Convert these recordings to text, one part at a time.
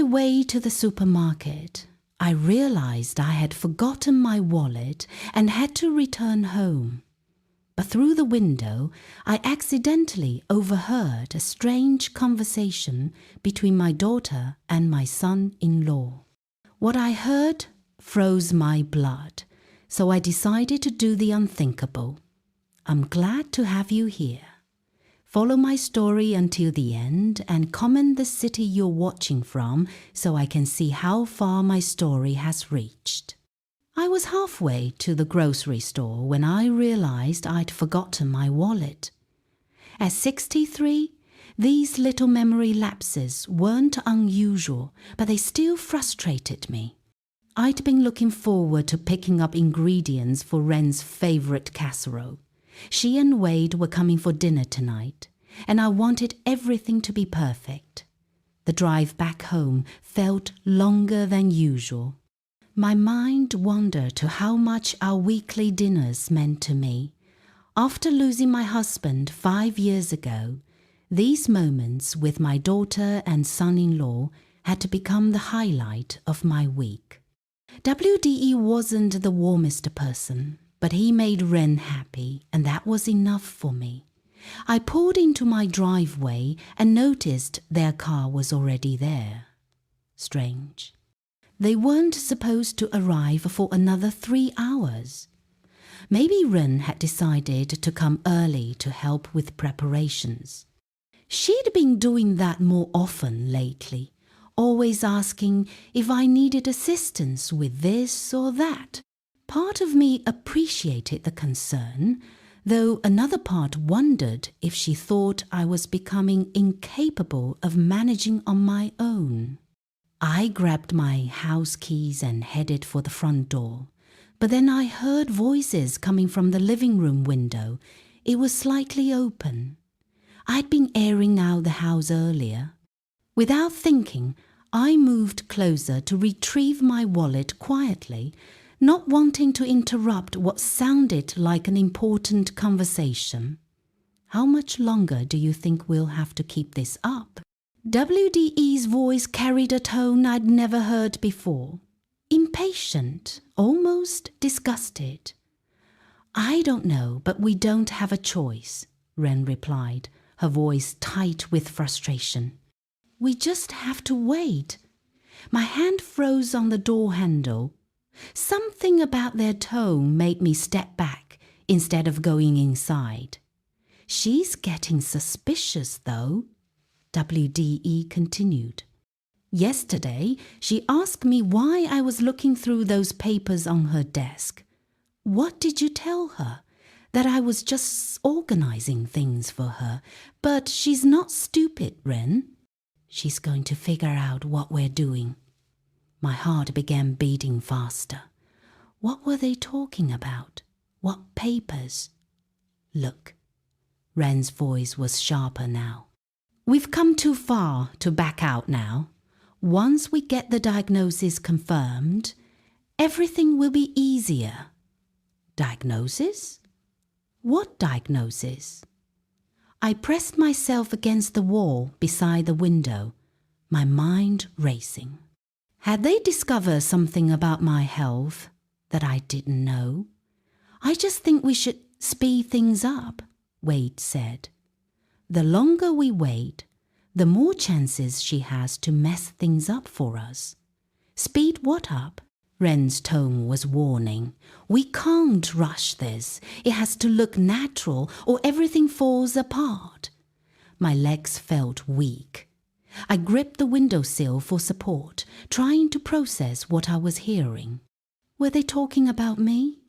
way to the supermarket, I realized I had forgotten my wallet and had to return home. But through the window, I accidentally overheard a strange conversation between my daughter and my son-in-law. What I heard froze my blood, so I decided to do the unthinkable. I'm glad to have you here. Follow my story until the end and comment the city you're watching from so I can see how far my story has reached. I was halfway to the grocery store when I realized I'd forgotten my wallet. At 63, these little memory lapses weren't unusual, but they still frustrated me. I'd been looking forward to picking up ingredients for Ren's favorite casserole. She and Wade were coming for dinner tonight, and I wanted everything to be perfect. The drive back home felt longer than usual. My mind wandered to how much our weekly dinners meant to me. After losing my husband 5 years ago, these moments with my daughter and son-in-law had to become the highlight of my week. WDE wasn't the warmest person, but he made Ren happy, and that was enough for me. I pulled into my driveway and noticed their car was already there. Strange. They weren't supposed to arrive for another 3 hours. Maybe Ren had decided to come early to help with preparations. She'd been doing that more often lately, always asking if I needed assistance with this or that. Part of me appreciated the concern, though another part wondered if she thought I was becoming incapable of managing on my own. I grabbed my house keys and headed for the front door, but then I heard voices coming from the living room window. It was slightly open. I'd been airing out the house earlier. Without thinking, I moved closer to retrieve my wallet quietly, not wanting to interrupt what sounded like an important conversation. How much longer do you think we'll have to keep this up? WDE's voice carried a tone I'd never heard before. Impatient, almost disgusted. I don't know, but we don't have a choice, Ren replied, her voice tight with frustration. We just have to wait. My hand froze on the door handle. Something about their tone made me step back instead of going inside. She's getting suspicious, though, WDE continued. Yesterday, she asked me why I was looking through those papers on her desk. What did you tell her? That I was just organizing things for her. But she's not stupid, Ren. She's going to figure out what we're doing. My heart began beating faster. What were they talking about? What papers? Look. Ren's voice was sharper now. We've come too far to back out now. Once we get the diagnosis confirmed, everything will be easier. Diagnosis? What diagnosis? I pressed myself against the wall beside the window, my mind racing. Had they discovered something about my health that I didn't know? I just think we should speed things up, Wade said. The longer we wait, the more chances she has to mess things up for us. Speed what up? Ren's tone was warning. We can't rush this. It has to look natural or everything falls apart. My legs felt weak. I gripped the windowsill for support, trying to process what I was hearing. Were they talking about me?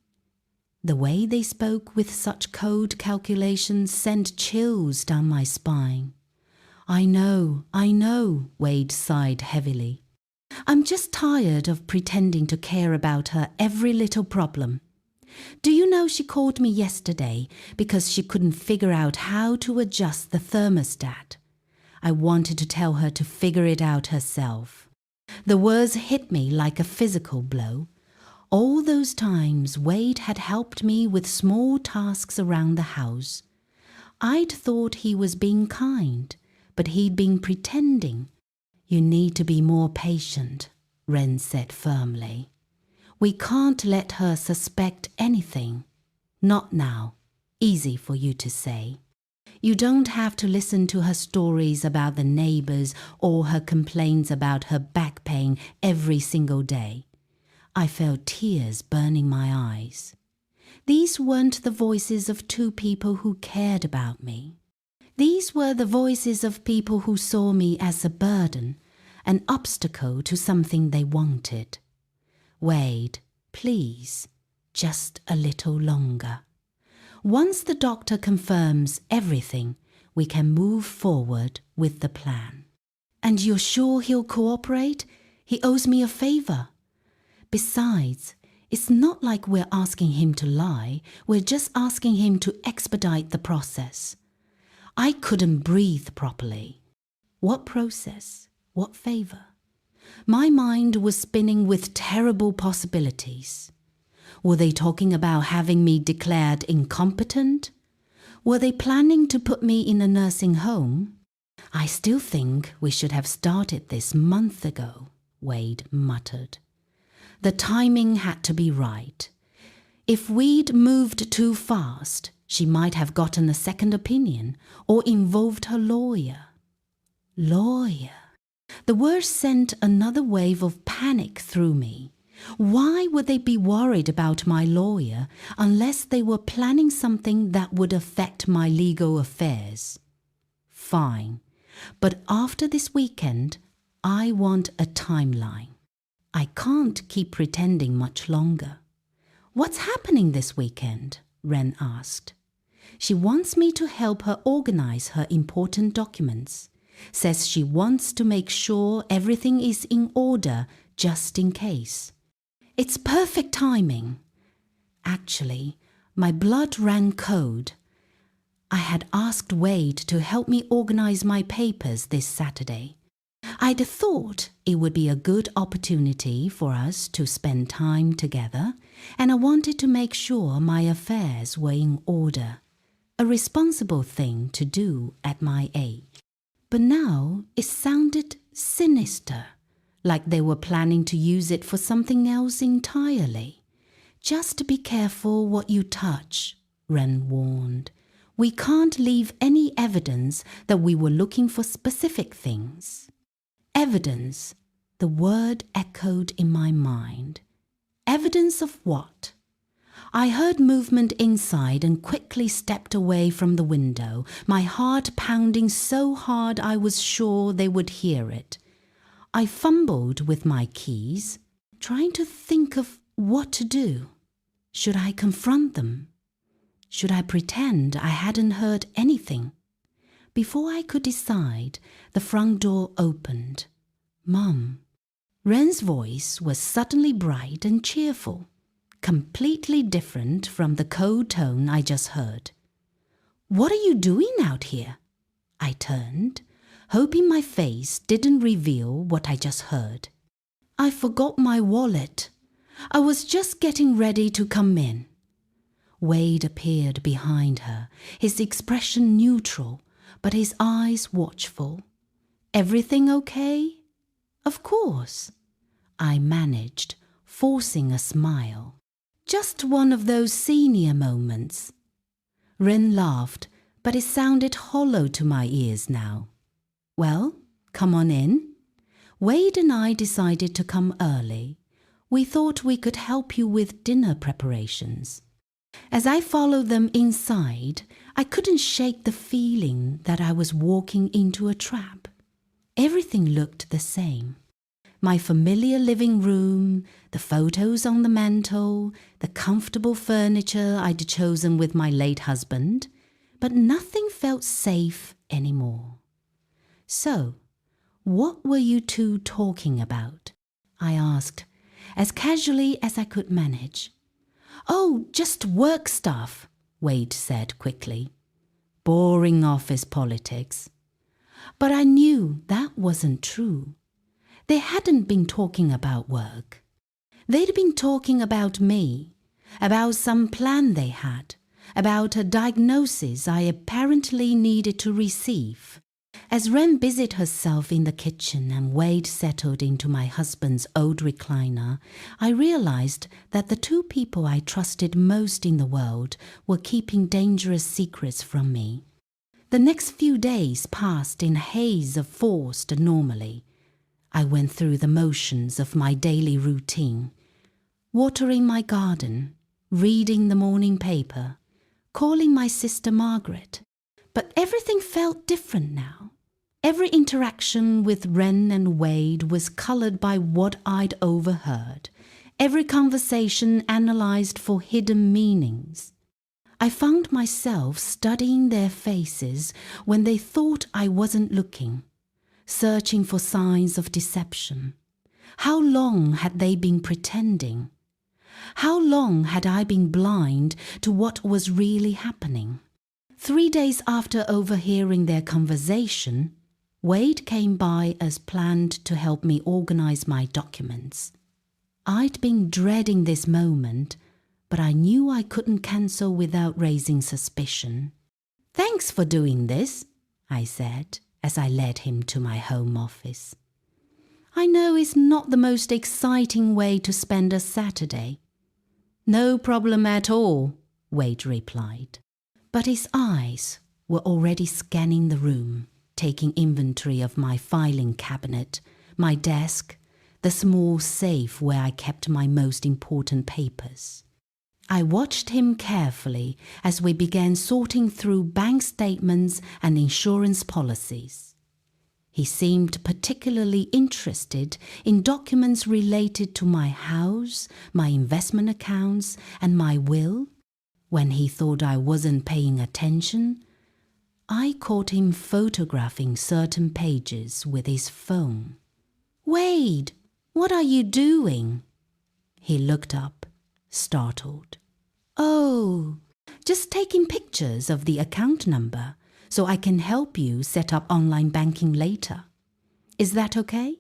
The way they spoke with such cold calculation sent chills down my spine. I know, Wade sighed heavily. I'm just tired of pretending to care about her every little problem. Do you know she called me yesterday because she couldn't figure out how to adjust the thermostat? I wanted to tell her to figure it out herself. The words hit me like a physical blow. All those times Wade had helped me with small tasks around the house. I'd thought he was being kind, but he'd been pretending. You need to be more patient, Ren said firmly. We can't let her suspect anything. Not now. Easy for you to say. You don't have to listen to her stories about the neighbors or her complaints about her back pain every single day. I felt tears burning my eyes. These weren't the voices of two people who cared about me. These were the voices of people who saw me as a burden, an obstacle to something they wanted. Wade, please, just a little longer. Once the doctor confirms everything, we can move forward with the plan. And you're sure he'll cooperate? He owes me a favor. Besides, it's not like we're asking him to lie, we're just asking him to expedite the process. I couldn't breathe properly. What process? What favor? My mind was spinning with terrible possibilities. Were they talking about having me declared incompetent? Were they planning to put me in a nursing home? I still think we should have started this months ago, Wade muttered. The timing had to be right. If we'd moved too fast, she might have gotten a second opinion or involved her lawyer. Lawyer. The word sent another wave of panic through me. Why would they be worried about my lawyer unless they were planning something that would affect my legal affairs? Fine, but after this weekend, I want a timeline. I can't keep pretending much longer. What's happening this weekend? Ren asked. She wants me to help her organize her important documents. Says she wants to make sure everything is in order just in case. It's perfect timing. Actually, my blood ran cold. I had asked Wade to help me organize my papers this Saturday. I'd thought it would be a good opportunity for us to spend time together, and I wanted to make sure my affairs were in order. A responsible thing to do at my age. But now it sounded sinister, like they were planning to use it for something else entirely. Just be careful what you touch, Ren warned. We can't leave any evidence that we were looking for specific things. Evidence, the word echoed in my mind. Evidence of what? I heard movement inside and quickly stepped away from the window, my heart pounding so hard I was sure they would hear it. I fumbled with my keys, trying to think of what to do. Should I confront them? Should I pretend I hadn't heard anything? Before I could decide, the front door opened. Mum. Ren's voice was suddenly bright and cheerful, completely different from the cold tone I just heard. What are you doing out here? I turned, hoping my face didn't reveal what I just heard. I forgot my wallet. I was just getting ready to come in. Wade appeared behind her, his expression neutral, but his eyes watchful. Everything okay? Of course. I managed, forcing a smile. Just one of those senior moments. Ren laughed, but it sounded hollow to my ears now. Well, come on in. Wade and I decided to come early. We thought we could help you with dinner preparations. As I followed them inside, I couldn't shake the feeling that I was walking into a trap. Everything looked the same. My familiar living room, the photos on the mantel, the comfortable furniture I'd chosen with my late husband, but nothing felt safe anymore. So, what were you two talking about? I asked, as casually as I could manage. Oh, just work stuff, Wade said quickly. Boring office politics. But I knew that wasn't true. They hadn't been talking about work. They'd been talking about me, about some plan they had, about a diagnosis I apparently needed to receive. As Wren busied herself in the kitchen and Wade settled into my husband's old recliner, I realized that the two people I trusted most in the world were keeping dangerous secrets from me. The next few days passed in a haze of forced normalcy. I went through the motions of my daily routine, watering my garden, reading the morning paper, calling my sister Margaret. But everything felt different now. Every interaction with Wren and Wade was colored by what I'd overheard, every conversation analyzed for hidden meanings. I found myself studying their faces when they thought I wasn't looking, searching for signs of deception. How long had they been pretending? How long had I been blind to what was really happening? 3 days after overhearing their conversation, Wade came by as planned to help me organize my documents. I'd been dreading this moment, but I knew I couldn't cancel without raising suspicion. "Thanks for doing this," I said as I led him to my home office. "I know it's not the most exciting way to spend a Saturday." "No problem at all," Wade replied. But his eyes were already scanning the room, taking inventory of my filing cabinet, my desk, the small safe where I kept my most important papers. I watched him carefully as we began sorting through bank statements and insurance policies. He seemed particularly interested in documents related to my house, my investment accounts, and my will. When he thought I wasn't paying attention, I caught him photographing certain pages with his phone. "Wade, what are you doing?" He looked up, startled. "Oh, just taking pictures of the account number so I can help you set up online banking later. Is that okay?"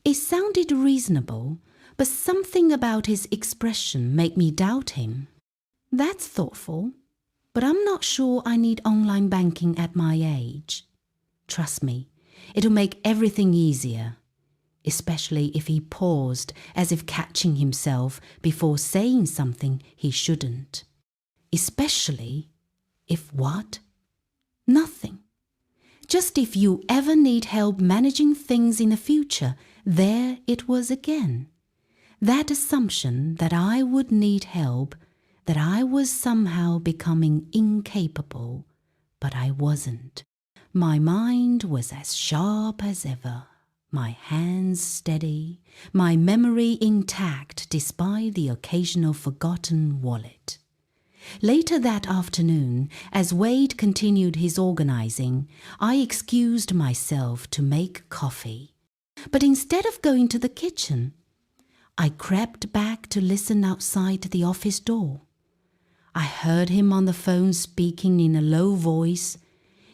It sounded reasonable, but something about his expression made me doubt him. "That's thoughtful, but I'm not sure I need online banking at my age. Trust me, it'll make everything easier," especially if he paused as if catching himself before saying something he shouldn't. "Especially if what?" "Nothing. Just if you ever need help managing things in the future," there it was again. That assumption that I would need help, that I was somehow becoming incapable, but I wasn't. My mind was as sharp as ever, my hands steady, my memory intact despite the occasional forgotten wallet. Later that afternoon, as Wade continued his organizing, I excused myself to make coffee. But instead of going to the kitchen, I crept back to listen outside the office door. I heard him on the phone speaking in a low voice.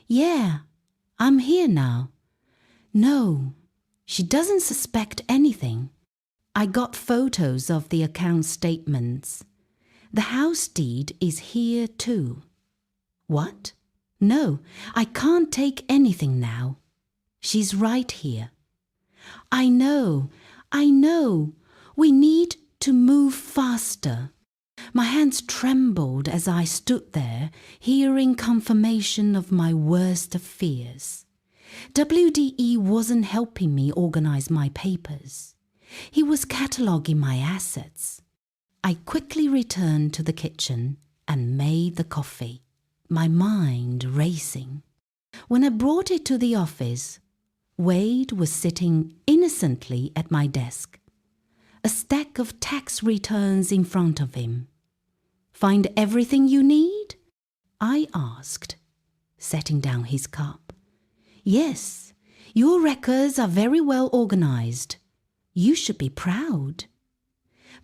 "Yeah, I'm here now." "No, she doesn't suspect anything. I got photos of the account statements. The house deed is here too." "What? No, I can't take anything now. She's right here." I know. We need to move faster." My hands trembled as I stood there, hearing confirmation of my worst fears. WDE wasn't helping me organize my papers. He was cataloging my assets. I quickly returned to the kitchen and made the coffee, my mind racing. When I brought it to the office, Wade was sitting innocently at my desk, a stack of tax returns in front of him. "Find everything you need?" I asked, setting down his cup. "Yes, your records are very well organized. You should be proud."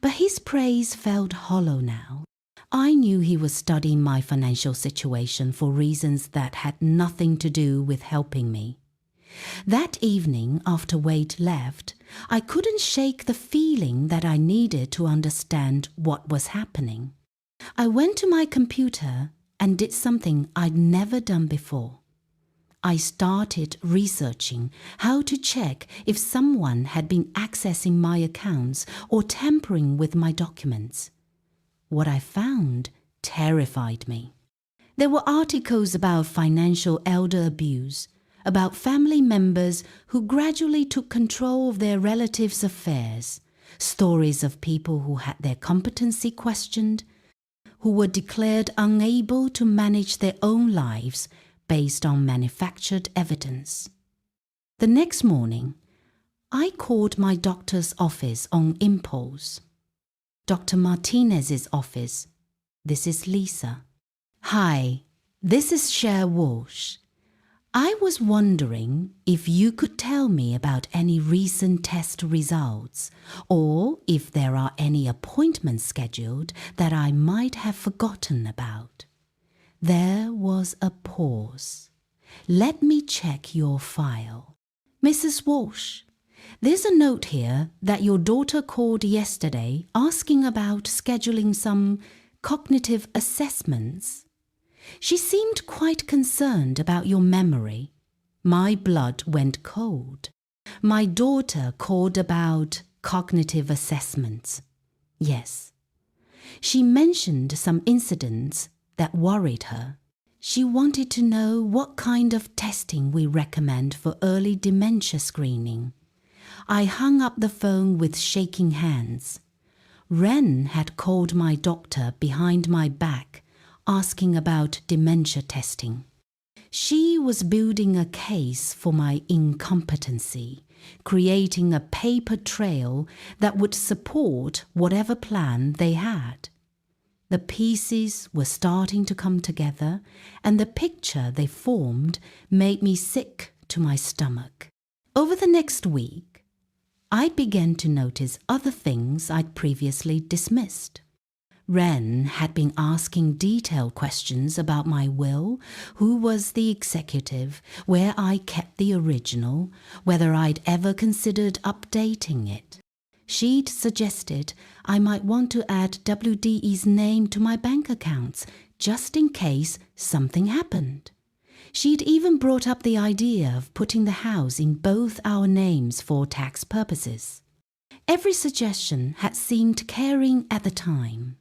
But his praise felt hollow now. I knew he was studying my financial situation for reasons that had nothing to do with helping me. That evening, after Wade left, I couldn't shake the feeling that I needed to understand what was happening. I went to my computer and did something I'd never done before. I started researching how to check if someone had been accessing my accounts or tampering with my documents. What I found terrified me. There were articles about financial elder abuse, about family members who gradually took control of their relatives' affairs, stories of people who had their competency questioned, who were declared unable to manage their own lives based on manufactured evidence. The next morning, I called my doctor's office on impulse. Dr. Martinez's office. This is Lisa. Hi, this is Cher Walsh. I was wondering if you could tell me about any recent test results, or if there are any appointments scheduled that I might have forgotten about. There was a pause. Let me check your file. Mrs. Walsh, there's a note here that your daughter called yesterday asking about scheduling some cognitive assessments. She seemed quite concerned about your memory. My blood went cold. My daughter called about cognitive assessments. Yes. She mentioned some incidents that worried her. She wanted to know what kind of testing we recommend for early dementia screening. I hung up the phone with shaking hands. Ren had called my doctor behind my back, asking about dementia testing. She was building a case for my incompetency, creating a paper trail that would support whatever plan they had. The pieces were starting to come together, and the picture they formed made me sick to my stomach. Over the next week, I began to notice other things I'd previously dismissed. Ren had been asking detailed questions about my will, who was the executive, where I kept the original, whether I'd ever considered updating it. She'd suggested I might want to add WDE's name to my bank accounts, just in case something happened. She'd even brought up the idea of putting the house in both our names for tax purposes. Every suggestion had seemed caring at the time,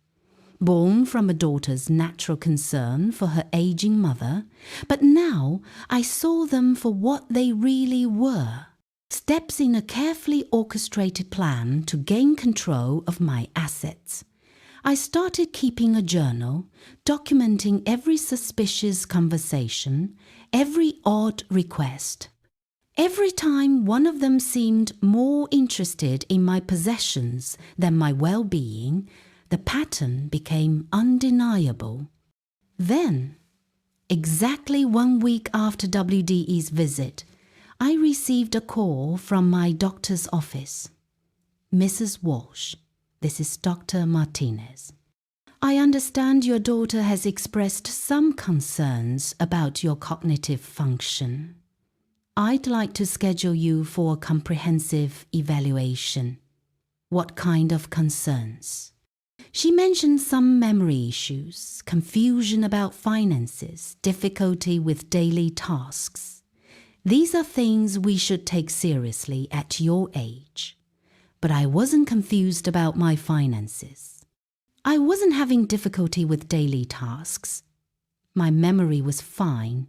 born from a daughter's natural concern for her aging mother, but now I saw them for what they really were, steps in a carefully orchestrated plan to gain control of my assets. I started keeping a journal, documenting every suspicious conversation, every odd request. Every time one of them seemed more interested in my possessions than my well-being, the pattern became undeniable. Then, exactly 1 week after WDE's visit, I received a call from my doctor's office. Mrs. Walsh, this is Dr. Martinez. I understand your daughter has expressed some concerns about your cognitive function. I'd like to schedule you for a comprehensive evaluation. What kind of concerns? She mentioned some memory issues, confusion about finances, difficulty with daily tasks. These are things we should take seriously at your age. But I wasn't confused about my finances. I wasn't having difficulty with daily tasks. My memory was fine,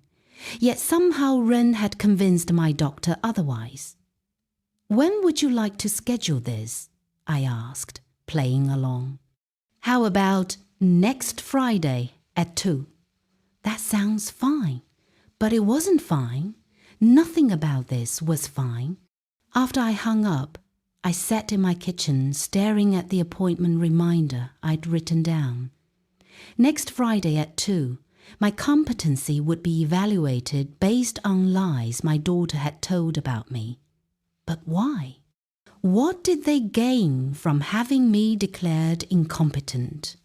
yet somehow Ren had convinced my doctor otherwise. When would you like to schedule this? I asked, playing along. How about next Friday at 2? That sounds fine, but it wasn't fine. Nothing about this was fine. After I hung up, I sat in my kitchen staring at the appointment reminder I'd written down. Next Friday at 2, my competency would be evaluated based on lies my daughter had told about me. But why? What did they gain from having me declared incompetent?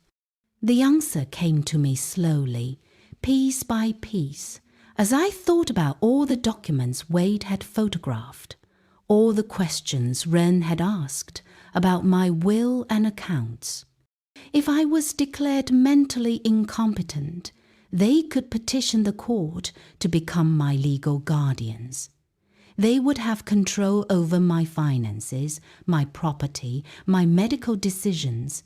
The answer came to me slowly, piece by piece, as I thought about all the documents Wade had photographed, all the questions Ren had asked about my will and accounts. If I was declared mentally incompetent, they could petition the court to become my legal guardians. They would have control over my finances, my property, my medical decisions.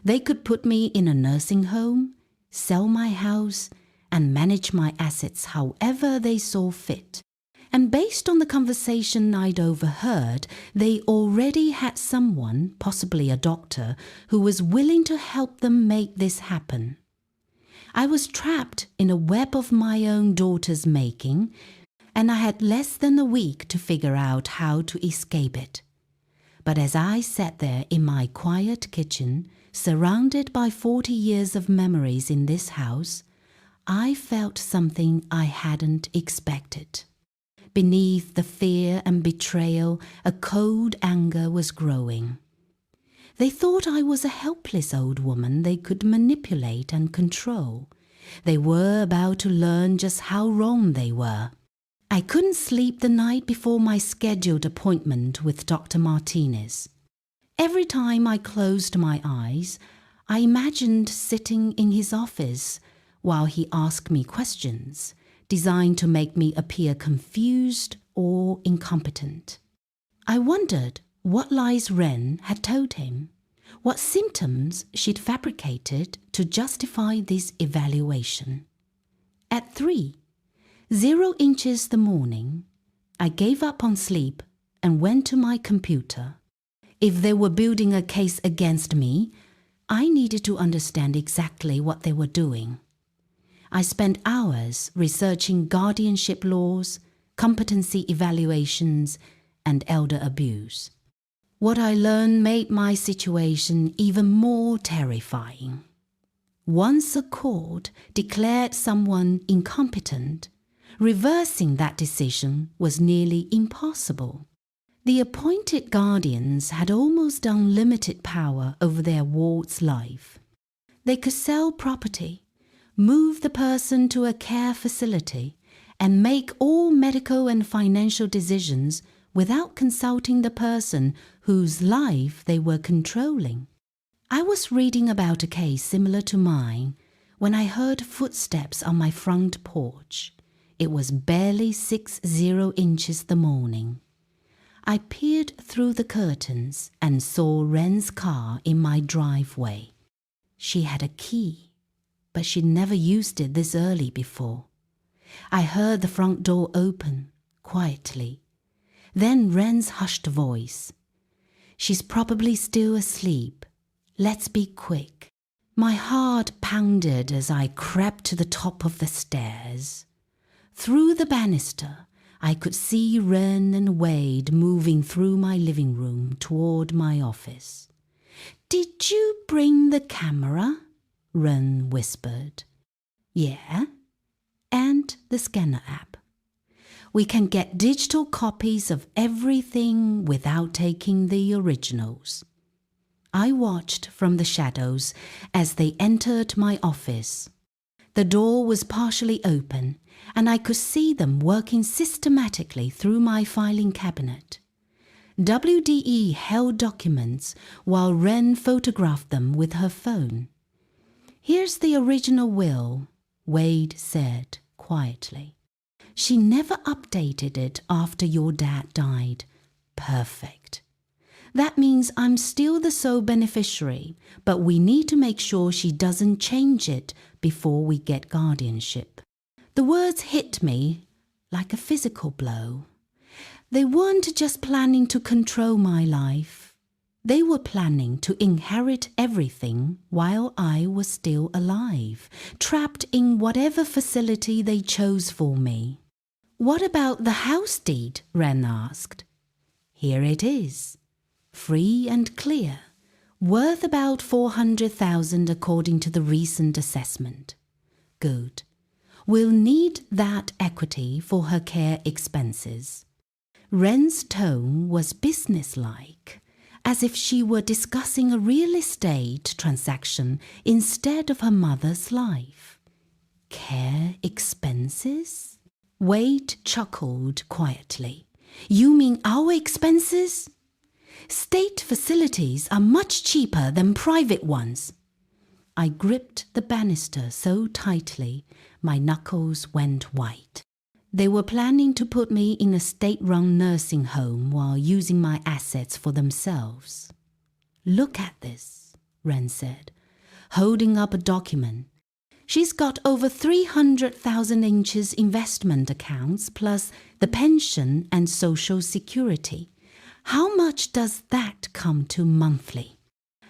They could put me in a nursing home, sell my house, and manage my assets however they saw fit. And based on the conversation I'd overheard, they already had someone, possibly a doctor, who was willing to help them make this happen. I was trapped in a web of my own daughter's making, and I had less than a week to figure out how to escape it. But as I sat there in my quiet kitchen, surrounded by 40 years of memories in this house, I felt something I hadn't expected. Beneath the fear and betrayal, a cold anger was growing. They thought I was a helpless old woman they could manipulate and control. They were about to learn just how wrong they were. I couldn't sleep the night before my scheduled appointment with Dr. Martinez. Every time I closed my eyes, I imagined sitting in his office while he asked me questions designed to make me appear confused or incompetent. I wondered what lies Ren had told him, what symptoms she'd fabricated to justify this evaluation. At 3:0 the morning, I gave up on sleep and went to my computer. If they were building a case against me, I needed to understand exactly what they were doing. I spent hours researching guardianship laws, competency evaluations, and elder abuse. What I learned made my situation even more terrifying. Once a court declared someone incompetent, reversing that decision was nearly impossible. The appointed guardians had almost unlimited power over their ward's life. They could sell property, move the person to a care facility, and make all medical and financial decisions without consulting the person whose life they were controlling. I was reading about a case similar to mine when I heard footsteps on my front porch. It was barely 6:0 the morning. I peered through the curtains and saw Ren's car in my driveway. She had a key, but she'd never used it this early before. I heard the front door open, quietly. Then Ren's hushed voice. "She's probably still asleep. Let's be quick." My heart pounded as I crept to the top of the stairs. Through the banister, I could see Ren and Wade moving through my living room toward my office. "Did you bring the camera?" Ren whispered. "Yeah, and the scanner app. We can get digital copies of everything without taking the originals." I watched from the shadows as they entered my office. The door was partially open, and I could see them working systematically through my filing cabinet. WDE held documents while Ren photographed them with her phone. "Here's the original will," Wade said quietly. "She never updated it after your dad died. Perfect. That means I'm still the sole beneficiary, but we need to make sure she doesn't change it before we get guardianship." The words hit me like a physical blow. They weren't just planning to control my life. They were planning to inherit everything while I was still alive, trapped in whatever facility they chose for me. "What about the house deed?" Ren asked. "Here it is. Free and clear. Worth about $400,000 according to the recent assessment." "Good. We'll need that equity for her care expenses." Ren's tone was businesslike, as if she were discussing a real estate transaction instead of her mother's life. "Care expenses?" Wade chuckled quietly. "You mean our expenses? State facilities are much cheaper than private ones." I gripped the banister so tightly my knuckles went white. They were planning to put me in a state-run nursing home while using my assets for themselves. "Look at this," Ren said, holding up a document. "She's got over 300,000 inches investment accounts plus the pension and social security. How much does that come to monthly?"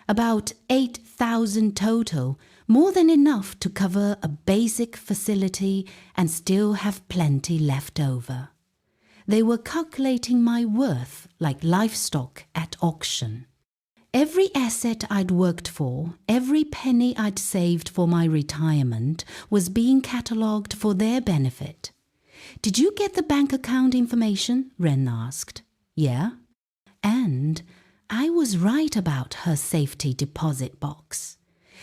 "About 8,000 total, more than enough to cover a basic facility and still have plenty left over." They were calculating my worth like livestock at auction. Every asset I'd worked for, every penny I'd saved for my retirement was being catalogued for their benefit. "Did you get the bank account information?" Ren asked. "Yeah." "And I was right about her safety deposit box.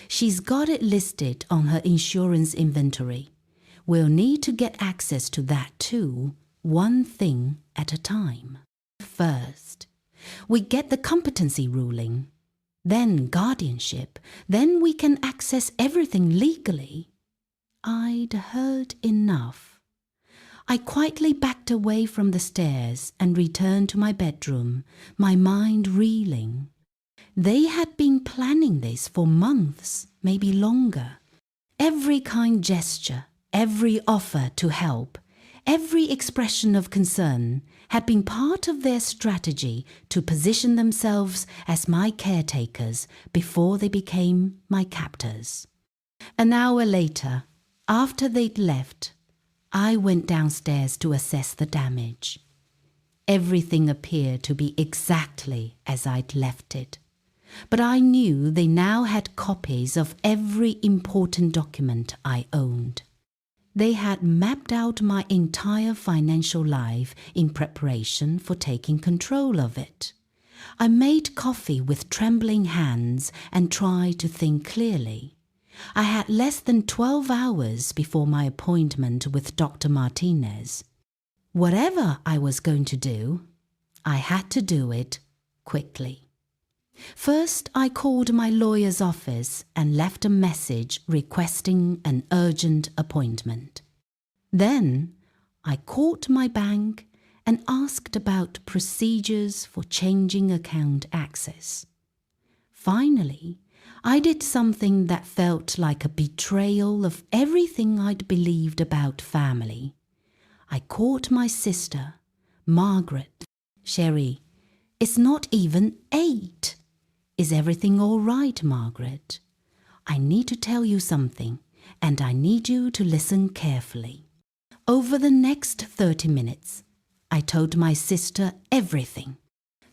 She's got it listed on her insurance inventory. We'll need to get access to that too, one thing at a time. First, we get the competency ruling, then guardianship, then we can access everything legally." I'd heard enough. I quietly backed away from the stairs and returned to my bedroom, my mind reeling. They had been planning this for months, maybe longer. Every kind gesture, every offer to help, every expression of concern had been part of their strategy to position themselves as my caretakers before they became my captors. An hour later, after they'd left, I went downstairs to assess the damage. Everything appeared to be exactly as I'd left it, but I knew they now had copies of every important document I owned. They had mapped out my entire financial life in preparation for taking control of it. I made coffee with trembling hands and tried to think clearly. I had less than 12 hours before my appointment with Dr. Martinez. Whatever I was going to do, I had to do it quickly. First, I called my lawyer's office and left a message requesting an urgent appointment. Then, I called my bank and asked about procedures for changing account access. Finally, I did something that felt like a betrayal of everything I'd believed about family. I called my sister, Margaret. "Sherry, it's not even 8. Is everything all right, Margaret? I need to tell you something, and I need you to listen carefully." Over the next 30 minutes, I told my sister everything.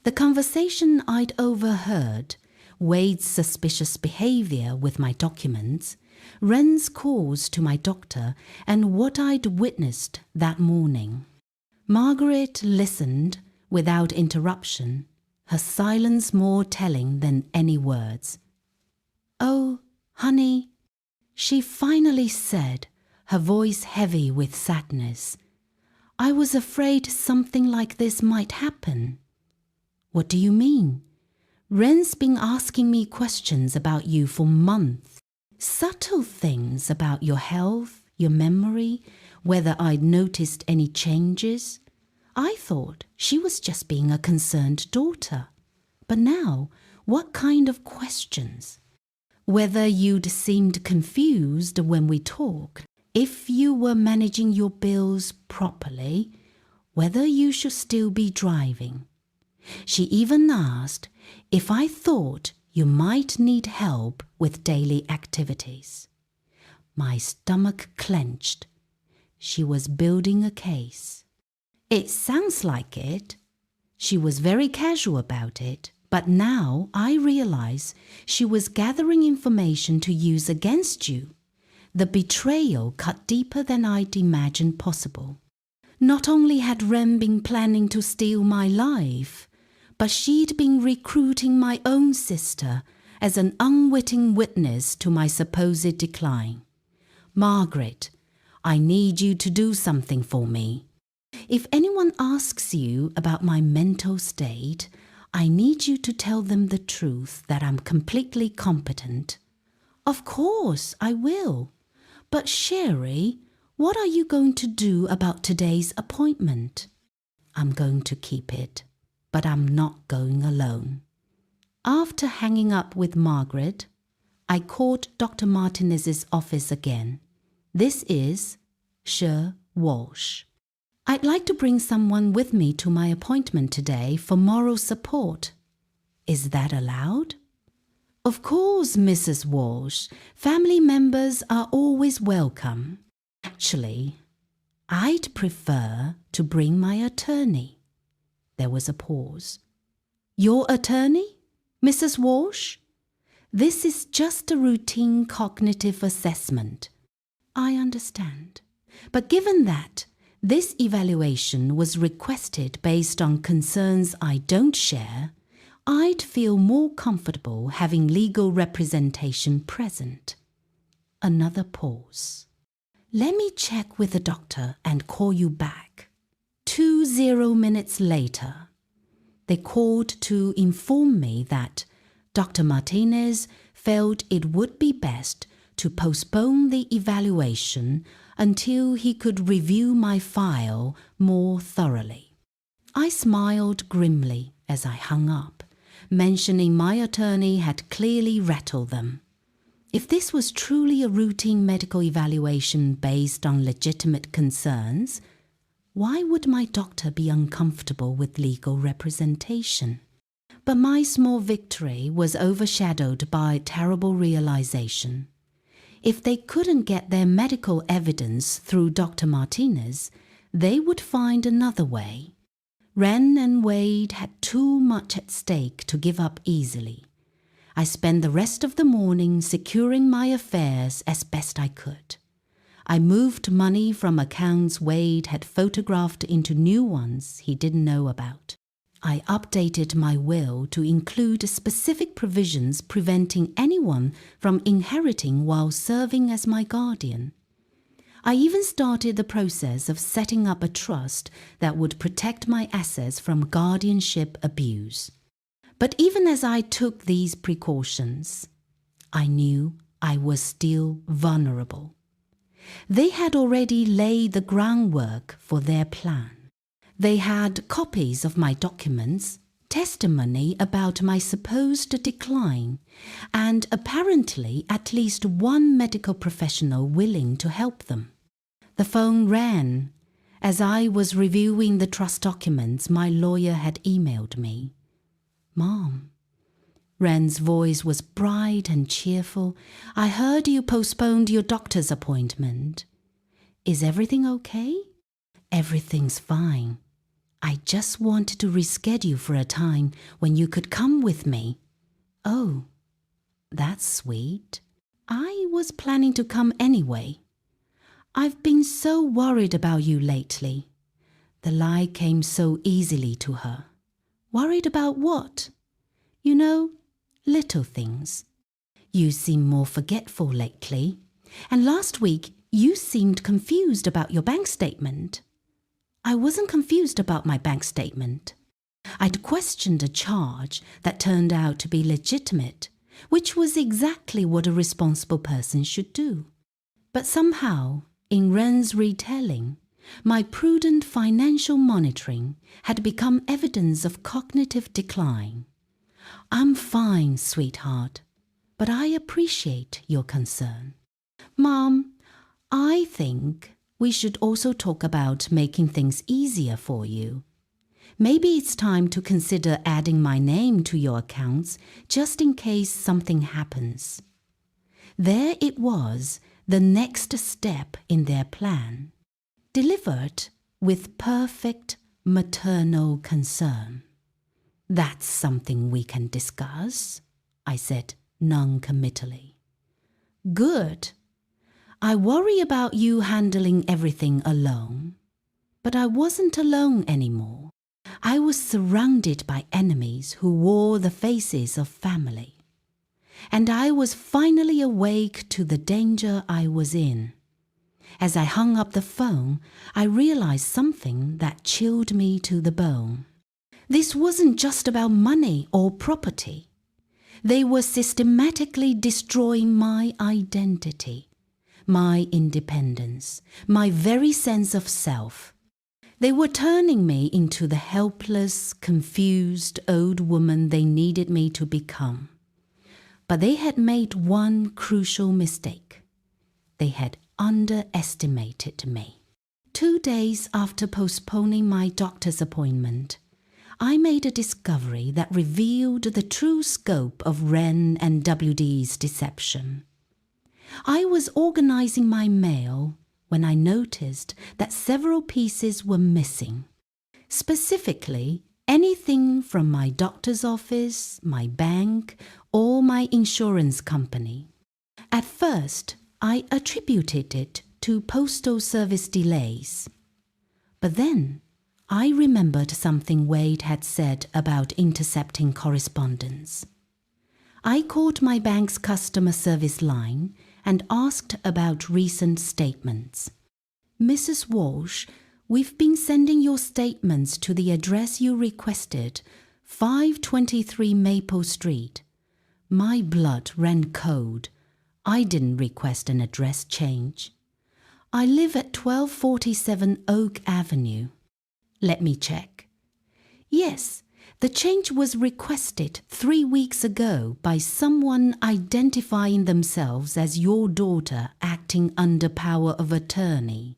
The conversation I'd overheard, Wade's suspicious behavior with my documents, Ren's calls to my doctor, and what I'd witnessed that morning. Margaret listened without interruption, her silence more telling than any words. "Oh, honey," she finally said, her voice heavy with sadness. "I was afraid something like this might happen." "What do you mean?" "Ren's been asking me questions about you for months. Subtle things about your health, your memory, whether I'd noticed any changes. I thought she was just being a concerned daughter. But now, what kind of questions? Whether you'd seemed confused when we talked, if you were managing your bills properly, whether you should still be driving. She even asked if I thought you might need help with daily activities." My stomach clenched. She was building a case. "It sounds like it." She was very casual about it, but now I realize she was gathering information to use against you. The betrayal cut deeper than I'd imagined possible. Not only had Ren been planning to steal my life, but she'd been recruiting my own sister as an unwitting witness to my supposed decline. "Margaret, I need you to do something for me. If anyone asks you about my mental state, I need you to tell them the truth that I'm completely competent." Of course, I will. But Sherry, what are you going to do about today's appointment? I'm going to keep it, but I'm not going alone. After hanging up with Margaret, I called Dr. Martinez's office again. This is Sher Walsh. I'd like to bring someone with me to my appointment today for moral support. Is that allowed? Of course, Mrs. Walsh. Family members are always welcome. Actually, I'd prefer to bring my attorney. There was a pause. Your attorney, Mrs. Walsh? This is just a routine cognitive assessment. I understand. But given that this evaluation was requested based on concerns I don't share, I'd feel more comfortable having legal representation present. Another pause. Let me check with the doctor and call you back. 20 minutes later, they called to inform me that Dr. Martinez felt it would be best to postpone the evaluation until he could review my file more thoroughly. I smiled grimly as I hung up, mentioning my attorney had clearly rattled them. If this was truly a routine medical evaluation based on legitimate concerns, why would my doctor be uncomfortable with legal representation? But my small victory was overshadowed by a terrible realization. If they couldn't get their medical evidence through Dr. Martinez, they would find another way. Ren and Wade had too much at stake to give up easily. I spent the rest of the morning securing my affairs as best I could. I moved money from accounts Wade had photographed into new ones he didn't know about. I updated my will to include specific provisions preventing anyone from inheriting while serving as my guardian. I even started the process of setting up a trust that would protect my assets from guardianship abuse. But even as I took these precautions, I knew I was still vulnerable. They had already laid the groundwork for their plan. They had copies of my documents, testimony about my supposed decline, and apparently at least one medical professional willing to help them. The phone rang. As I was reviewing the trust documents my lawyer had emailed me. Mom. Ren's voice was bright and cheerful. I heard you postponed your doctor's appointment. Is everything okay? Everything's fine. I just wanted to reschedule for a time when you could come with me. Oh, that's sweet. I was planning to come anyway. I've been so worried about you lately. The lie came so easily to her. Worried about what? You know, little things. You seem more forgetful lately. And last week, you seemed confused about your bank statement. I wasn't confused about my bank statement. I'd questioned a charge that turned out to be legitimate, which was exactly what a responsible person should do. But somehow, in Ren's retelling, my prudent financial monitoring had become evidence of cognitive decline. I'm fine, sweetheart, but I appreciate your concern. Mom, I think we should also talk about making things easier for you. Maybe it's time to consider adding my name to your accounts just in case something happens. There it was, the next step in their plan, delivered with perfect maternal concern. That's something we can discuss, I said non-committally. Good. I worry about you handling everything alone. But I wasn't alone anymore. I was surrounded by enemies who wore the faces of family. And I was finally awake to the danger I was in. As I hung up the phone, I realized something that chilled me to the bone. This wasn't just about money or property. They were systematically destroying my identity, my independence, my very sense of self. They were turning me into the helpless, confused old woman they needed me to become. But they had made one crucial mistake. They had underestimated me. 2 days after postponing my doctor's appointment, I made a discovery that revealed the true scope of Wren and WD's deception. I was organizing my mail when I noticed that several pieces were missing. Specifically, anything from my doctor's office, my bank, or my insurance company. At first, I attributed it to postal service delays. But then, I remembered something Wade had said about intercepting correspondence. I called my bank's customer service line and asked about recent statements. Mrs. Walsh, we've been sending your statements to the address you requested, 523 Maple Street. My blood ran cold. I didn't request an address change. I live at 1247 Oak Avenue. Let me check. Yes, the change was requested 3 weeks ago by someone identifying themselves as your daughter acting under power of attorney.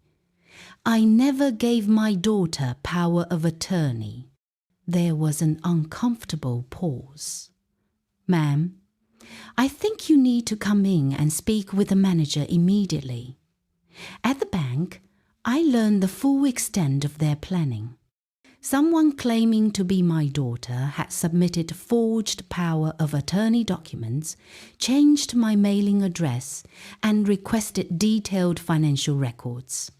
I never gave my daughter power of attorney. There was an uncomfortable pause. Ma'am, I think you need to come in and speak with the manager immediately. At the bank, I learned the full extent of their planning. Someone claiming to be my daughter had submitted forged power of attorney documents, changed my mailing address, and requested detailed financial records.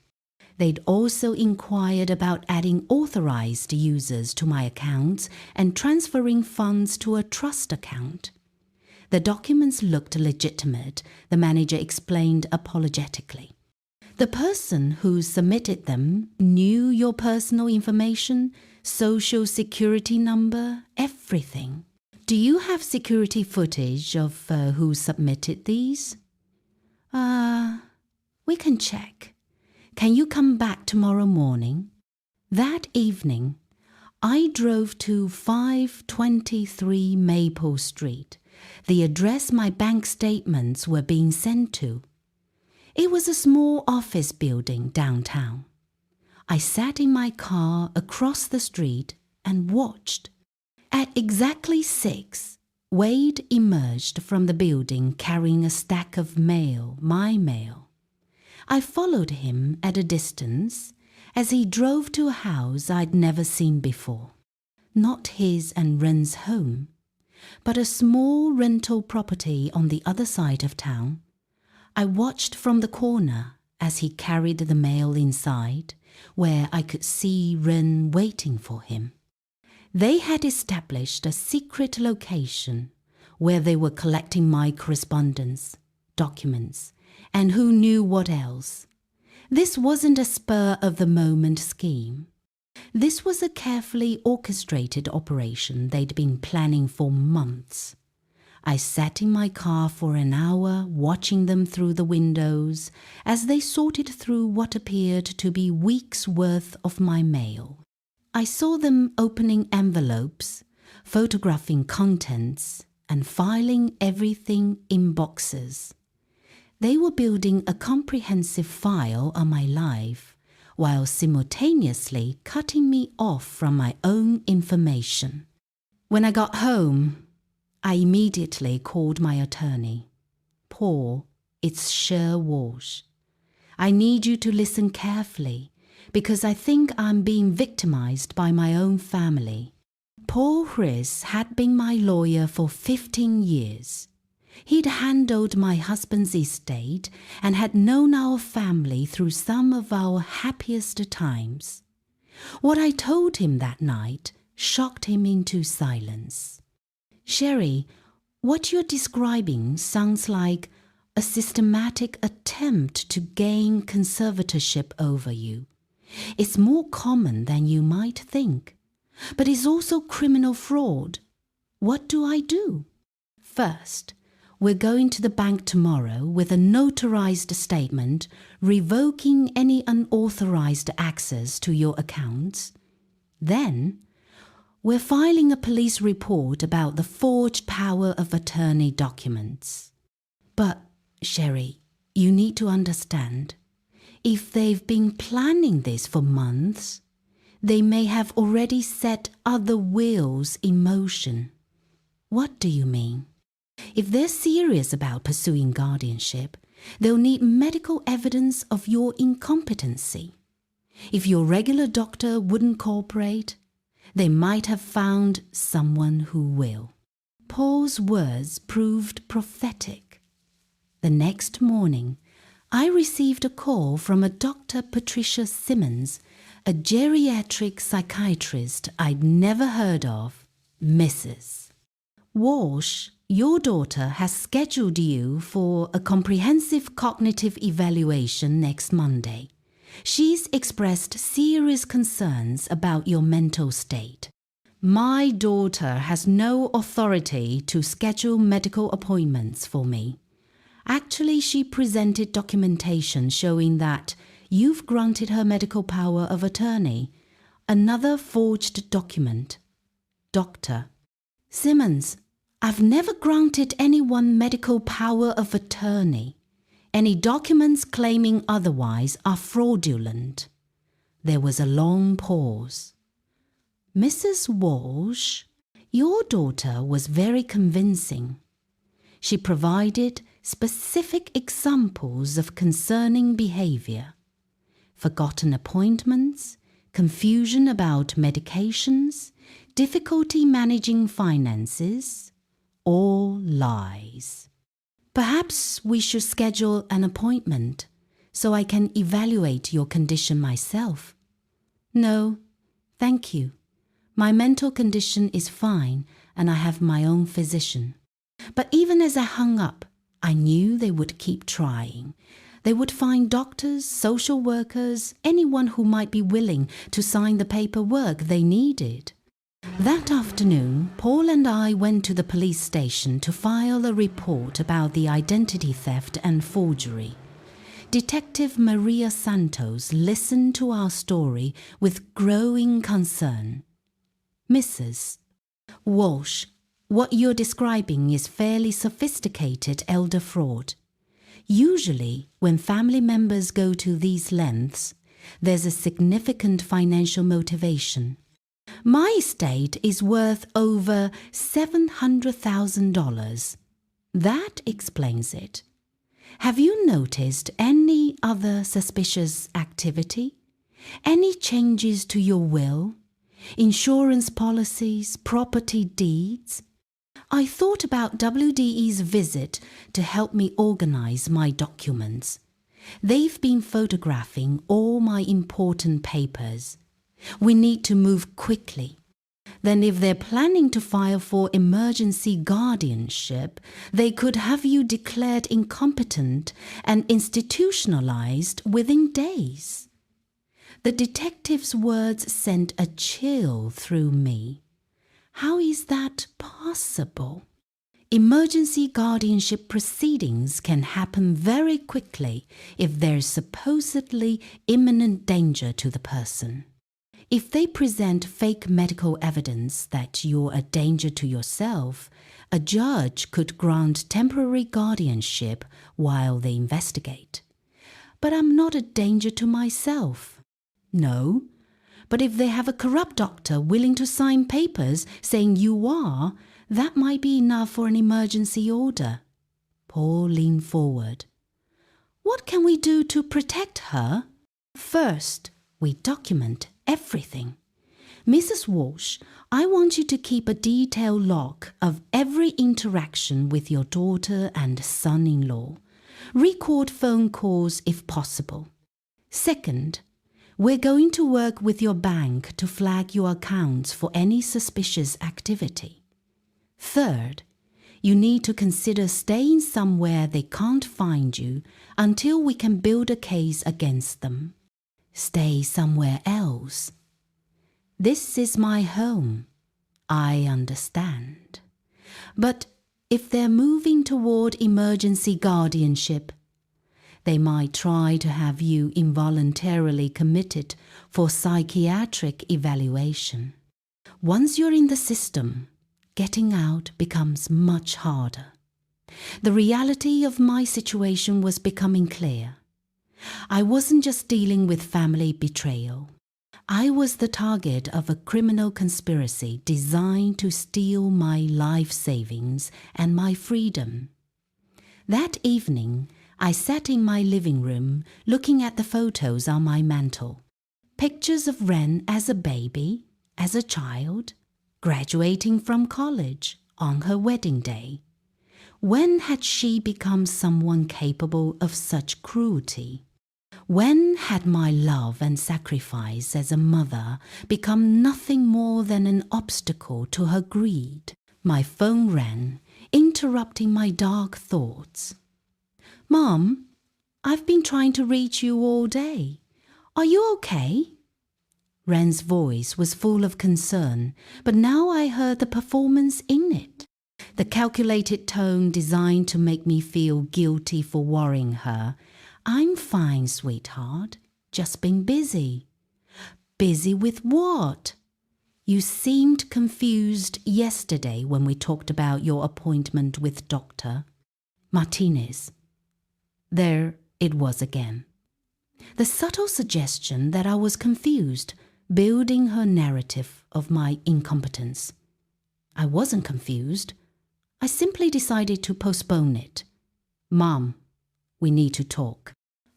They'd also inquired about adding authorized users to my accounts and transferring funds to a trust account. The documents looked legitimate, the manager explained apologetically. The person who submitted them knew your personal information, social security number, everything. Do you have security footage of who submitted these? We can check. Can you come back tomorrow morning? That evening, I drove to 523 Maple Street, the address my bank statements were being sent to. It was a small office building downtown. I sat in my car across the street and watched. At exactly 6, Wade emerged from the building carrying a stack of mail, my mail. I followed him at a distance as he drove to a house I'd never seen before. Not his and Wren's home, but a small rental property on the other side of town. I watched from the corner as he carried the mail inside, where I could see Wren waiting for him. They had established a secret location where they were collecting my correspondence, documents, and who knew what else. This wasn't a spur-of-the-moment scheme. This was a carefully orchestrated operation they'd been planning for months. I sat in my car for an hour watching them through the windows as they sorted through what appeared to be weeks' worth of my mail. I saw them opening envelopes, photographing contents, and filing everything in boxes. They were building a comprehensive file on my life while simultaneously cutting me off from my own information. When I got home, I immediately called my attorney. Paul, it's Cher Walsh. I need you to listen carefully because I think I'm being victimized by my own family. Paul Chris had been my lawyer for 15 years. He'd handled my husband's estate and had known our family through some of our happiest times. What I told him that night shocked him into silence. Sherry, what you're describing sounds like a systematic attempt to gain conservatorship over you. It's more common than you might think, but it's also criminal fraud. What do I do? First, we're going to the bank tomorrow with a notarized statement revoking any unauthorized access to your accounts. Then, we're filing a police report about the forged power of attorney documents. But, Sherry, you need to understand, if they've been planning this for months, they may have already set other wills in motion. What do you mean? If they're serious about pursuing guardianship, they'll need medical evidence of your incompetency. If your regular doctor wouldn't cooperate, they might have found someone who will. Paul's words proved prophetic. The next morning, I received a call from a Dr. Patricia Simmons, a geriatric psychiatrist I'd never heard of, Mrs. Walsh. Your daughter has scheduled you for a comprehensive cognitive evaluation next Monday. She's expressed serious concerns about your mental state. My daughter has no authority to schedule medical appointments for me. Actually, she presented documentation showing that you've granted her medical power of attorney, another forged document. Dr. Simmons, I've never granted anyone medical power of attorney. Any documents claiming otherwise are fraudulent. There was a long pause. Mrs. Walsh, your daughter was very convincing. She provided specific examples of concerning behavior, forgotten appointments, confusion about medications, difficulty managing finances, all lies. Perhaps we should schedule an appointment so I can evaluate your condition myself. No, thank you. My mental condition is fine and I have my own physician. But even as I hung up, I knew they would keep trying. They would find doctors, social workers, anyone who might be willing to sign the paperwork they needed. That afternoon, Paul and I went to the police station to file a report about the identity theft and forgery. Detective Maria Santos listened to our story with growing concern. Mrs. Walsh, what you're describing is fairly sophisticated elder fraud. Usually, when family members go to these lengths, there's a significant financial motivation. My estate is worth over $700,000. That explains it. Have you noticed any other suspicious activity? Any changes to your will? Insurance policies, property deeds? I thought about WDE's visit to help me organize my documents. They've been photographing all my important papers. We need to move quickly. Then if they're planning to file for emergency guardianship, they could have you declared incompetent and institutionalized within days. The detective's words sent a chill through me. How is that possible? Emergency guardianship proceedings can happen very quickly if there's supposedly imminent danger to the person. If they present fake medical evidence that you're a danger to yourself, a judge could grant temporary guardianship while they investigate. But I'm not a danger to myself. No, but if they have a corrupt doctor willing to sign papers saying you are, that might be enough for an emergency order. Paul leaned forward. What can we do to protect her? First, we document everything. Mrs. Walsh, I want you to keep a detailed log of every interaction with your daughter and son-in-law. Record phone calls if possible. Second, we're going to work with your bank to flag your accounts for any suspicious activity. Third, you need to consider staying somewhere they can't find you until we can build a case against them. Stay somewhere else. This is my home. I understand. But if they're moving toward emergency guardianship, they might try to have you involuntarily committed for psychiatric evaluation. Once you're in the system, getting out becomes much harder. The reality of my situation was becoming clear. I wasn't just dealing with family betrayal. I was the target of a criminal conspiracy designed to steal my life savings and my freedom. That evening, I sat in my living room looking at the photos on my mantel. Pictures of Ren as a baby, as a child, graduating from college, on her wedding day. When had she become someone capable of such cruelty? When had my love and sacrifice as a mother become nothing more than an obstacle to her greed? My phone rang, interrupting my dark thoughts. "Mom, I've been trying to reach you all day. Are you okay?" Ren's voice was full of concern, but now I heard the performance in it. The calculated tone designed to make me feel guilty for worrying her. "I'm fine, sweetheart. Just been busy." "Busy with what?" "You seemed confused yesterday when we talked about your appointment with Dr. Martinez." There it was again. The subtle suggestion that I was confused, building her narrative of my incompetence. I wasn't confused. I simply decided to postpone it. "Mom, we need to talk.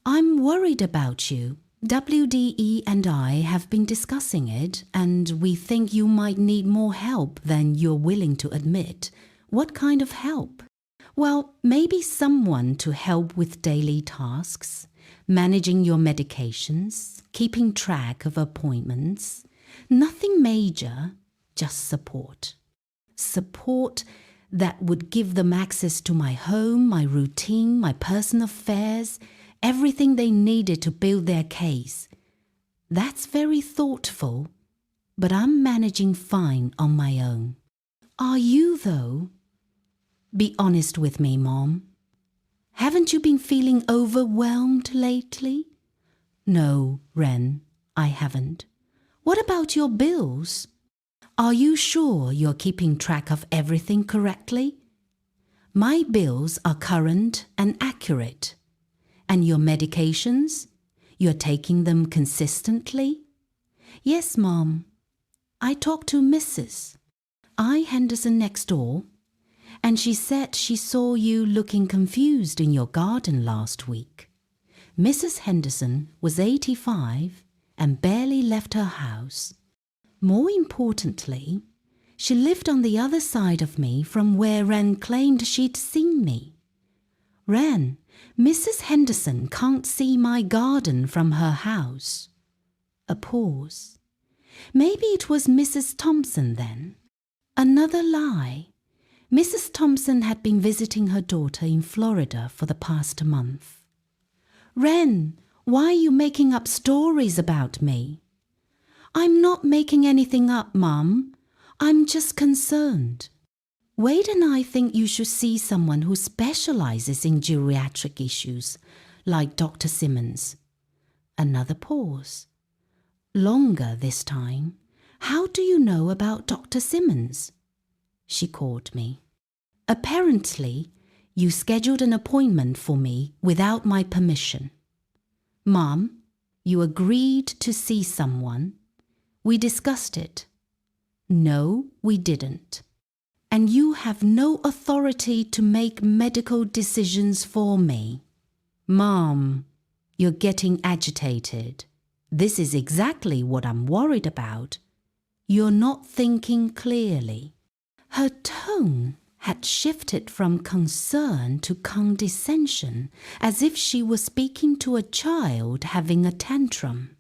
I'm worried about you. WDE and I have been discussing it, and we think you might need more help than you're willing to admit." "What kind of help?" "Well, maybe someone to help with daily tasks, managing your medications, keeping track of appointments. Nothing major, just support. Support that would give them access to my home, my routine, my personal affairs, everything they needed to build their case." "That's very thoughtful, but I'm managing fine on my own." "Are you, though?" "Be honest with me, Mom. Haven't you been feeling overwhelmed lately?" "No, Ren, I haven't." "What about your bills? Are you sure you're keeping track of everything correctly?" "My bills are current and accurate." "And your medications? You're taking them consistently?" "Yes, Mom. I talked to Mrs. Henderson next door, and she said she saw you looking confused in your garden last week." Mrs. Henderson was 85 and barely left her house. More importantly, she lived on the other side of me from where Ren claimed she'd seen me. "Ren, Mrs. Henderson can't see my garden from her house." A pause. Maybe it was Mrs. Thompson then. Another lie. Mrs. Thompson had been visiting her daughter in Florida for the past month. "Ren, why are you making up stories about me?" "I'm not making anything up, Mum. I'm just concerned. Wade and I think you should see someone who specializes in geriatric issues, like Dr. Simmons." Another pause. Longer this time. "How do you know about Dr. Simmons?" She called me. "Apparently, you scheduled an appointment for me without my permission." "Mom, you agreed to see someone. We discussed it." "No, we didn't. And you have no authority to make medical decisions for me." "Mom, you're getting agitated. This is exactly what I'm worried about. You're not thinking clearly." Her tone had shifted from concern to condescension, as if she was speaking to a child having a tantrum.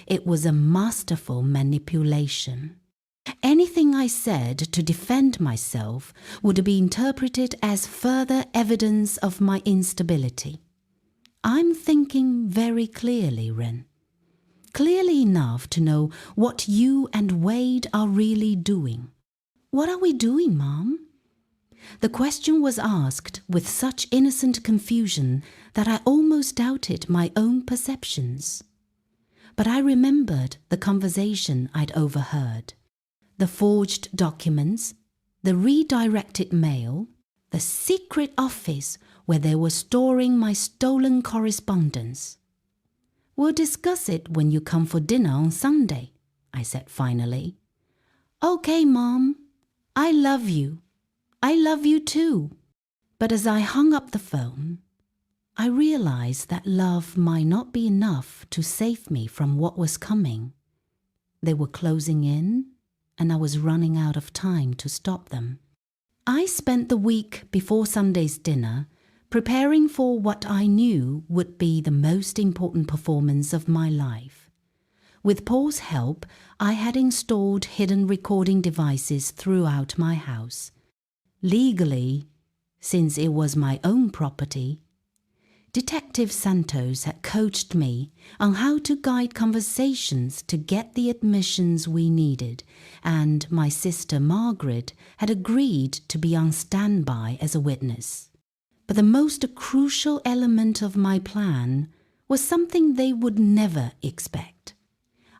It was a masterful manipulation. Anything I said to defend myself would be interpreted as further evidence of my instability. "I'm thinking very clearly, Ren. Clearly enough to know what you and Wade are really doing." "What are we doing, Mom?" The question was asked with such innocent confusion that I almost doubted my own perceptions. But I remembered the conversation I'd overheard, the forged documents, the redirected mail, the secret office where they were storing my stolen correspondence. "We'll discuss it when you come for dinner on Sunday," I said finally. "Okay, Mom. I love you. I love you too." But as I hung up the phone, I realized that love might not be enough to save me from what was coming. They were closing in, and I was running out of time to stop them. I spent the week before Sunday's dinner preparing for what I knew would be the most important performance of my life. With Paul's help, I had installed hidden recording devices throughout my house. Legally, since it was my own property, Detective Santos had coached me on how to guide conversations to get the admissions we needed, and my sister Margaret had agreed to be on standby as a witness. But the most crucial element of my plan was something they would never expect.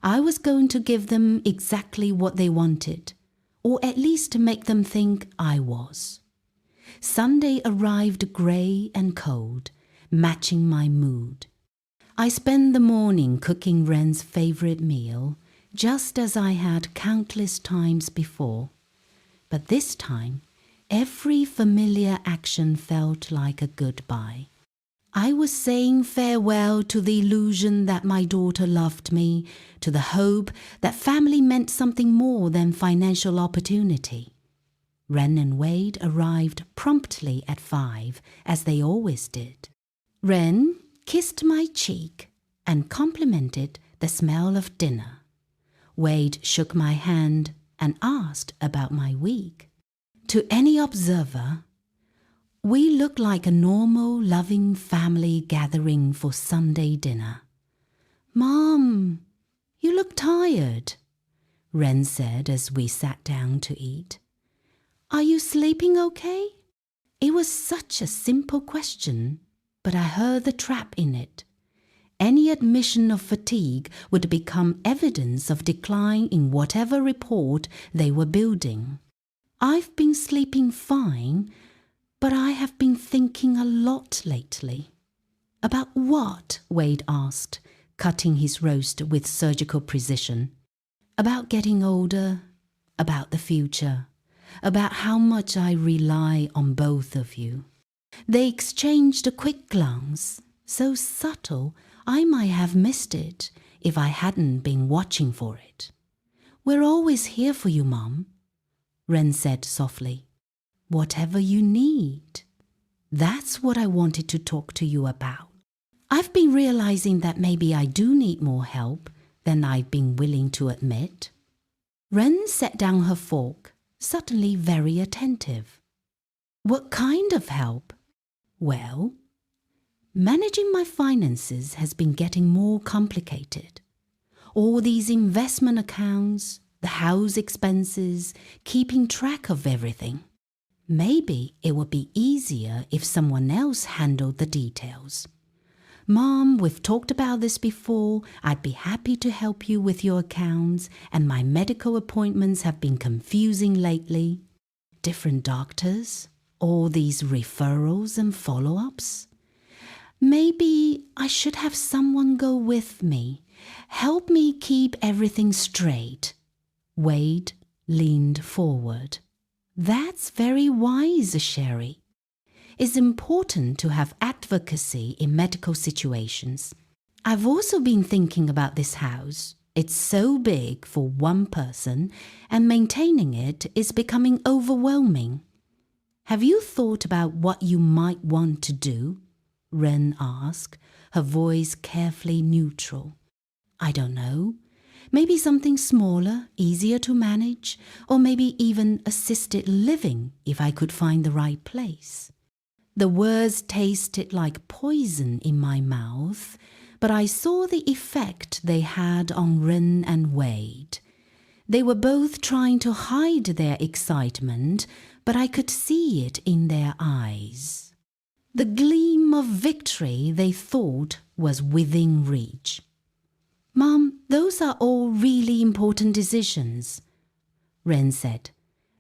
I was going to give them exactly what they wanted, or at least to make them think I was. Sunday arrived grey and cold, matching my mood. I spent the morning cooking Ren's favourite meal, just as I had countless times before. But this time, every familiar action felt like a goodbye. I was saying farewell to the illusion that my daughter loved me, to the hope that family meant something more than financial opportunity. Ren and Wade arrived promptly at 5, as they always did. Ren kissed my cheek and complimented the smell of dinner. Wade shook my hand and asked about my week. To any observer, we looked like a normal, loving family gathering for Sunday dinner. "Mom, you look tired," Ren said as we sat down to eat. "Are you sleeping okay?" It was such a simple question, but I heard the trap in it. Any admission of fatigue would become evidence of decline in whatever report they were building. "I've been sleeping fine, but I have been thinking a lot lately." "About what?" Wade asked, cutting his roast with surgical precision. "About getting older, about the future, about how much I rely on both of you." They exchanged a quick glance, so subtle I might have missed it if I hadn't been watching for it. "We're always here for you, Mom," Ren said softly. "Whatever you need." That's what I wanted to talk to you about. I've been realizing that maybe I do need more help than I've been willing to admit. Ren set down her fork, suddenly very attentive. "What kind of help?" "Well, managing my finances has been getting more complicated. All these investment accounts, the house expenses, keeping track of everything. Maybe it would be easier if someone else handled the details. Mom, we've talked about this before. I'd be happy to help you with your accounts, and my medical appointments have been confusing lately. Different doctors, all these referrals and follow-ups. Maybe I should have someone go with me, help me keep everything straight." Wade leaned forward. "That's very wise, Sherry. It's important to have advocacy in medical situations. I've also been thinking about this house. It's so big for one person, and maintaining it is becoming overwhelming. Have you thought about what you might want to do?" Ren asked, her voice carefully neutral. "I don't know. Maybe something smaller, easier to manage, or maybe even assisted living if I could find the right place." The words tasted like poison in my mouth, but I saw the effect they had on Ren and Wade. They were both trying to hide their excitement, but I could see it in their eyes. The gleam of victory they thought was within reach. "Mom, those are all really important decisions," Ren said.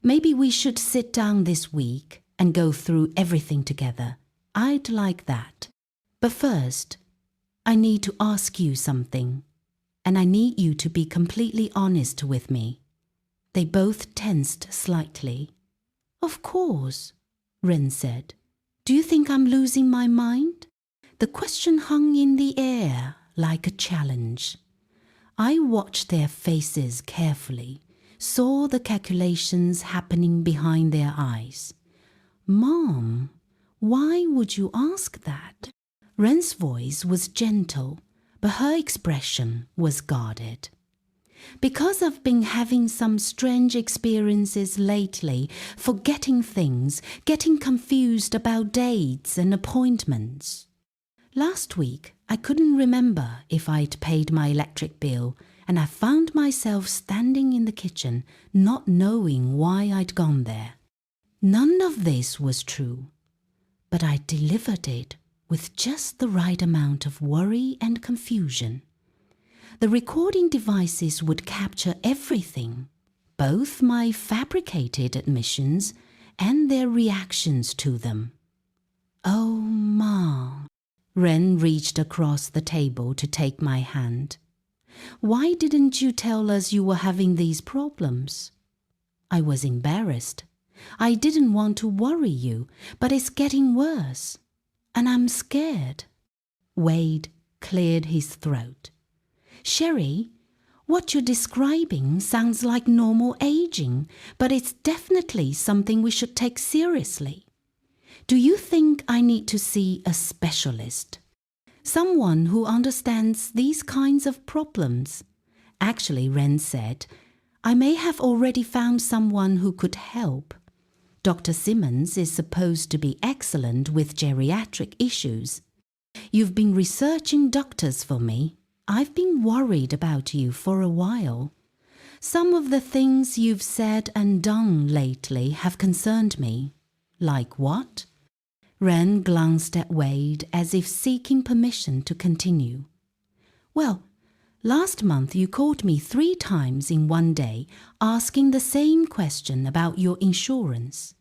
"Maybe we should sit down this week and go through everything together. I'd like that. But first, I need to ask you something, and I need you to be completely honest with me." They both tensed slightly. "Of course," Ren said. "Do you think I'm losing my mind?" The question hung in the air like a challenge. I watched their faces carefully, saw the calculations happening behind their eyes. "Mom, why would you ask that?" Ren's voice was gentle, but her expression was guarded. "Because I've been having some strange experiences lately, forgetting things, getting confused about dates and appointments. Last week, I couldn't remember if I'd paid my electric bill, and I found myself standing in the kitchen, not knowing why I'd gone there. None of this was true, but I delivered it with just the right amount of worry and confusion. The recording devices would capture everything, both my fabricated admissions and their reactions to them. Oh, Ma. Ren reached across the table to take my hand. "Why didn't you tell us you were having these problems?" I was embarrassed. I didn't want to worry you, but it's getting worse, and I'm scared. Wade cleared his throat. "Sherry, what you're describing sounds like normal aging, but it's definitely something we should take seriously. Do you think I need to see a specialist? Someone who understands these kinds of problems?" "Actually," Ren said, "I may have already found someone who could help. Dr. Simmons is supposed to be excellent with geriatric issues. You've been researching doctors for me. I've been worried about you for a while. Some of the things you've said and done lately have concerned me." "Like what?" Ren glanced at Wade as if seeking permission to continue. "Well, last month you called me 3 times in one day asking the same question about your insurance.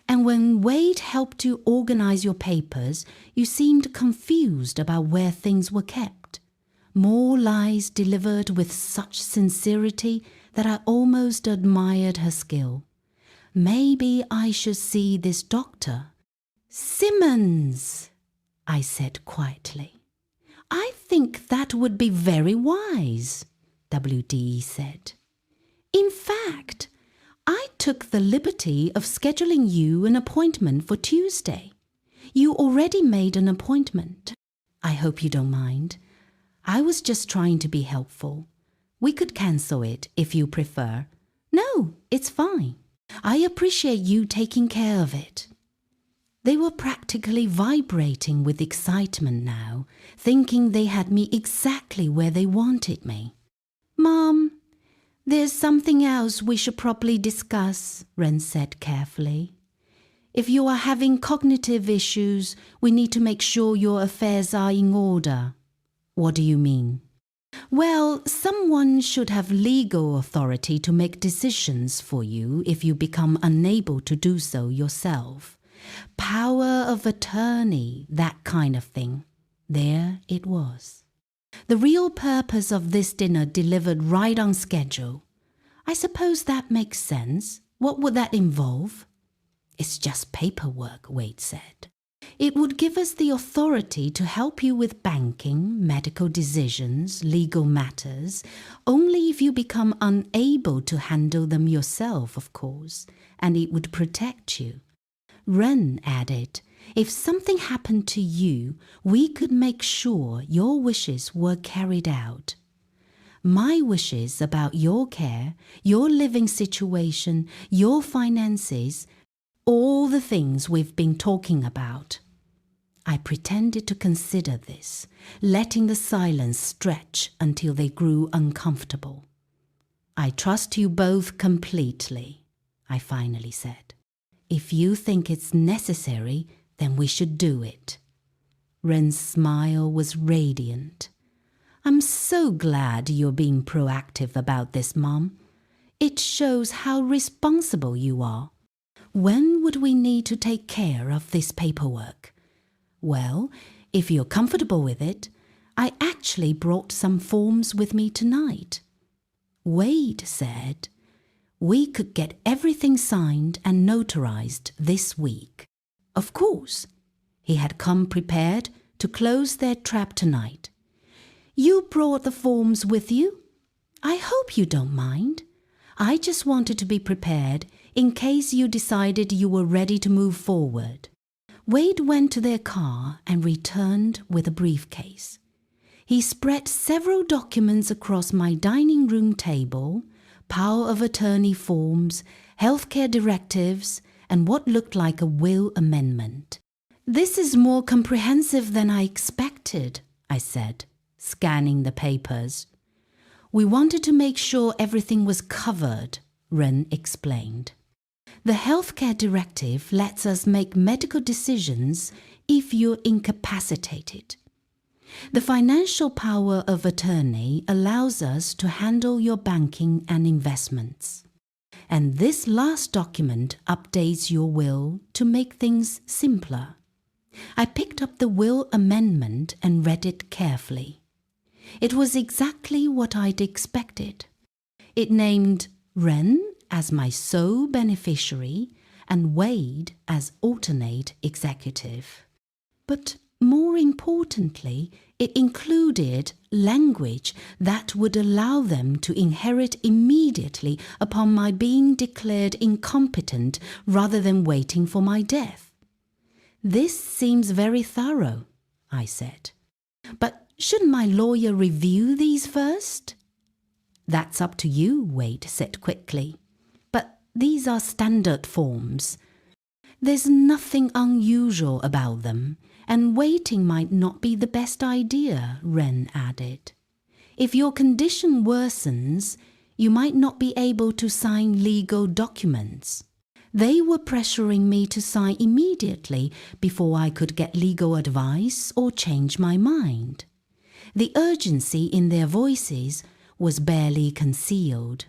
And when Wade helped you organize your papers, you seemed confused about where things were kept. More lies delivered with such sincerity that I almost admired her skill. Maybe I should see this doctor." "Simmons," I said quietly. "I think that would be very wise," WD said. "In fact, I took the liberty of scheduling you an appointment for Tuesday. You already made an appointment. I hope you don't mind. I was just trying to be helpful. We could cancel it if you prefer." "No, it's fine. I appreciate you taking care of it." They were practically vibrating with excitement now, thinking they had me exactly where they wanted me. "Mom, there's something else we should probably discuss," Ren said carefully. "If you are having cognitive issues, we need to make sure your affairs are in order." "What do you mean?" "Well, someone should have legal authority to make decisions for you if you become unable to do so yourself. Power of attorney, that kind of thing." There it was. The real purpose of this dinner delivered right on schedule. "I suppose that makes sense. What would that involve?" "It's just paperwork," Wade said. "It would give us the authority to help you with banking, medical decisions, legal matters, only if you become unable to handle them yourself, of course, and it would protect you." Ren added, "If something happened to you, we could make sure your wishes were carried out. My wishes about your care, your living situation, your finances, all the things we've been talking about." I pretended to consider this, letting the silence stretch until they grew uncomfortable. "I trust you both completely," I finally said. If you think it's necessary, then we should do it." Ren's smile was radiant. "I'm so glad you're being proactive about this, Mom. It shows how responsible you are. When would we need to take care of this paperwork?" "Well, if you're comfortable with it, I actually brought some forms with me tonight." Wade said we could get everything signed and notarized this week. Of course, he had come prepared to close their trap tonight. "You brought the forms with you? I hope you don't mind. I just wanted to be prepared in case you decided you were ready to move forward." Wade went to their car and returned with a briefcase. He spread several documents across my dining room table: power of attorney forms, healthcare directives, and what looked like a will amendment. "This is more comprehensive than I expected," I said, scanning the papers. "We wanted to make sure everything was covered," Ren explained. "The healthcare directive lets us make medical decisions if you're incapacitated. The financial power of attorney allows us to handle your banking and investments. And this last document updates your will to make things simpler." I picked up the will amendment and read it carefully. It was exactly what I'd expected. It named Ren as my sole beneficiary and Wade as alternate executive. But more importantly, it included language that would allow them to inherit immediately upon my being declared incompetent rather than waiting for my death. "This seems very thorough," I said. "But shouldn't my lawyer review these first?" "That's up to you," Wade said quickly. "But these are standard forms. There's nothing unusual about them, and waiting might not be the best idea," Ren added. "If your condition worsens, you might not be able to sign legal documents." They were pressuring me to sign immediately before I could get legal advice or change my mind. The urgency in their voices was barely concealed.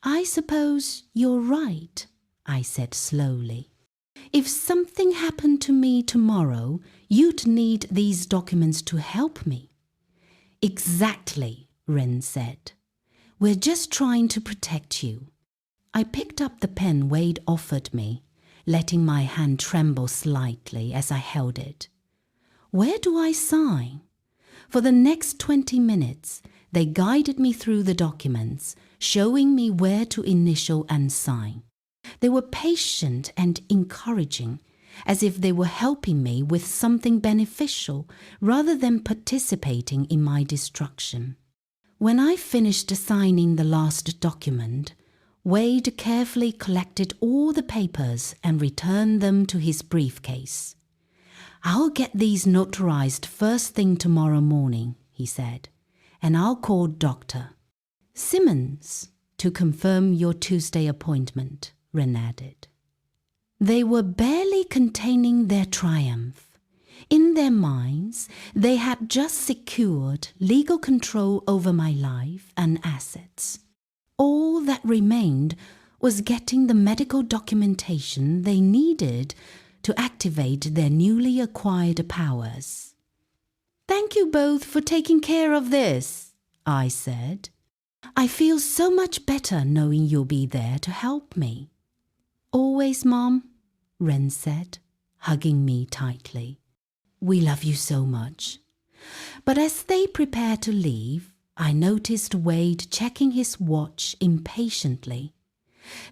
"I suppose you're right," I said slowly. "If something happened to me tomorrow, you'd need these documents to help me." "Exactly," Ren said. "We're just trying to protect you." I picked up the pen Wade offered me, letting my hand tremble slightly as I held it. "Where do I sign?" For the next 20 minutes, they guided me through the documents, showing me where to initial and sign. They were patient and encouraging, as if they were helping me with something beneficial rather than participating in my destruction. When I finished signing the last document, Wade carefully collected all the papers and returned them to his briefcase. "I'll get these notarized first thing tomorrow morning," he said, "and I'll call Dr. Simmons to confirm your Tuesday appointment," Ren added. They were barely containing their triumph. In their minds, they had just secured legal control over my life and assets. All that remained was getting the medical documentation they needed to activate their newly acquired powers. "Thank you both for taking care of this," I said. "I feel so much better knowing you'll be there to help me." "Always, Mom," Ren said, hugging me tightly. "We love you so much." But as they prepared to leave, I noticed Wade checking his watch impatiently.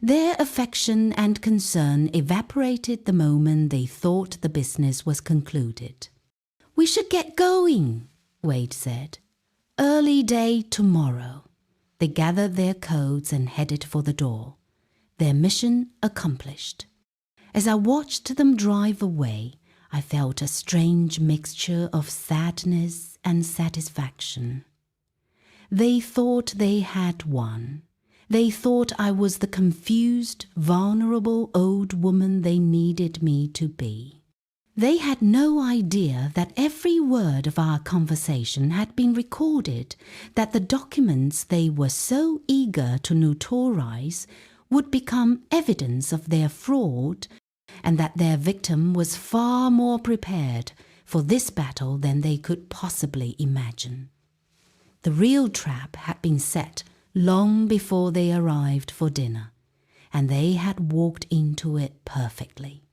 Their affection and concern evaporated the moment they thought the business was concluded. "We should get going," Wade said. "Early day tomorrow." They gathered their coats and headed for the door, their mission accomplished. As I watched them drive away, I felt a strange mixture of sadness and satisfaction. They thought they had won, They thought I was the confused, vulnerable old woman they needed me to be. They had no idea that every word of our conversation had been recorded, that the documents they were so eager to notarize would become evidence of their fraud, and that their victim was far more prepared for this battle than they could possibly imagine. The real trap had been set long before they arrived for dinner, and they had walked into it perfectly.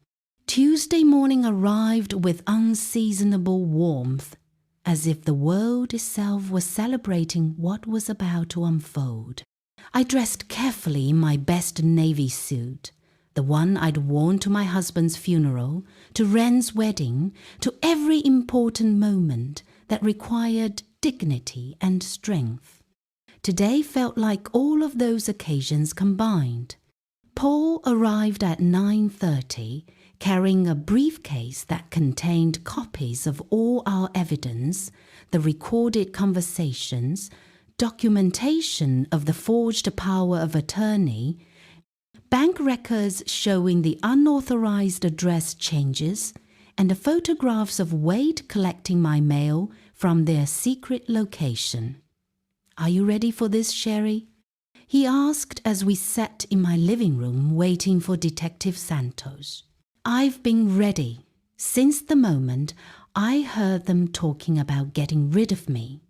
Tuesday morning arrived with unseasonable warmth, as if the world itself was celebrating what was about to unfold. I dressed carefully in my best navy suit, the one I'd worn to my husband's funeral, to Wren's wedding, to every important moment that required dignity and strength. Today felt like all of those occasions combined. Paul arrived at 9:30, carrying a briefcase that contained copies of all our evidence, the recorded conversations, documentation of the forged power of attorney, bank records showing the unauthorized address changes, and the photographs of Wade collecting my mail from their secret location. "Are you ready for this, Sherry?" he asked as we sat in my living room waiting for Detective Santos. I've been ready since the moment I heard them talking about getting rid of me.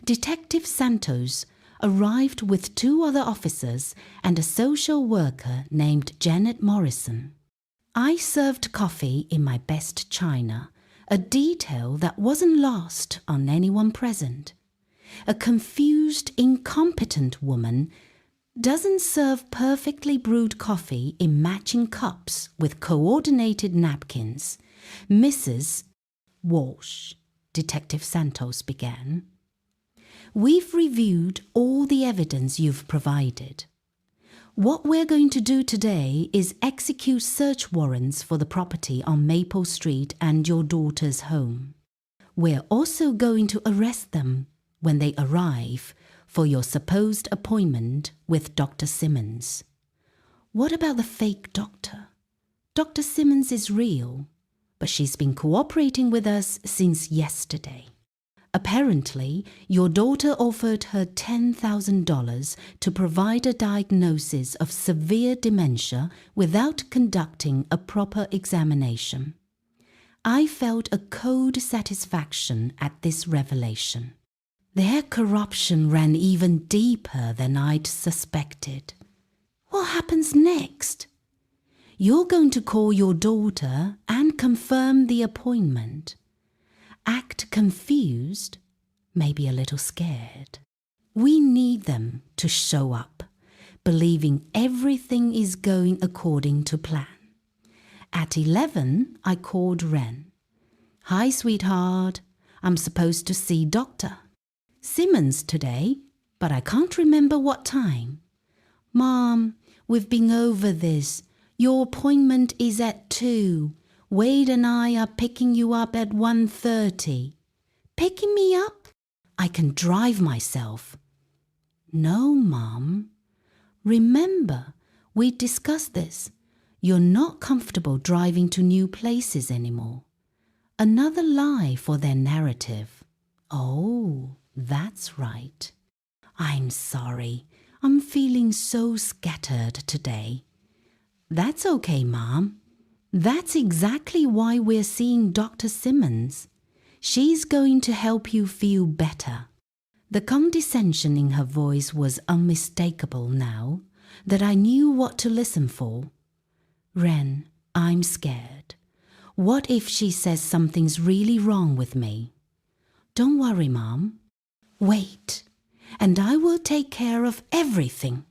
Detective Santos arrived with 2 other officers and a social worker named Janet Morrison. I served coffee in my best china, a detail that wasn't lost on anyone present. A confused, incompetent woman doesn't serve perfectly brewed coffee in matching cups with coordinated napkins. "Mrs. Walsh," Detective Santos began, "we've reviewed all the evidence you've provided. What we're going to do today is execute search warrants for the property on Maple Street and your daughter's home. We're also going to arrest them when they arrive for your supposed appointment with Dr. Simmons." "What about the fake doctor?" "Dr. Simmons is real, but she's been cooperating with us since yesterday. Apparently, your daughter offered her $10,000 to provide a diagnosis of severe dementia without conducting a proper examination." I felt a cold satisfaction at this revelation. Their corruption ran even deeper than I'd suspected. "What happens next?" "You're going to call your daughter and confirm the appointment. Act confused, maybe a little scared. We need them to show up, believing everything is going according to plan." At 11, I called Wren. "Hi, sweetheart. I'm supposed to see Dr. Simmons today, but I can't remember what time." "Mom, we've been over this. Your appointment is at 2. Wade and I are picking you up at 1:30. "Picking me up? I can drive myself." "No, Mom. Remember, we discussed this. You're not comfortable driving to new places anymore." Another lie for their narrative. "Oh, that's right. I'm sorry. I'm feeling so scattered today." "That's okay, Mom. That's exactly why we're seeing Dr. Simmons. She's going to help you feel better." The condescension in her voice was unmistakable now that I knew what to listen for. "Wren, I'm scared. What if she says something's really wrong with me?" "Don't worry, Mom. Wait, and I will take care of everything.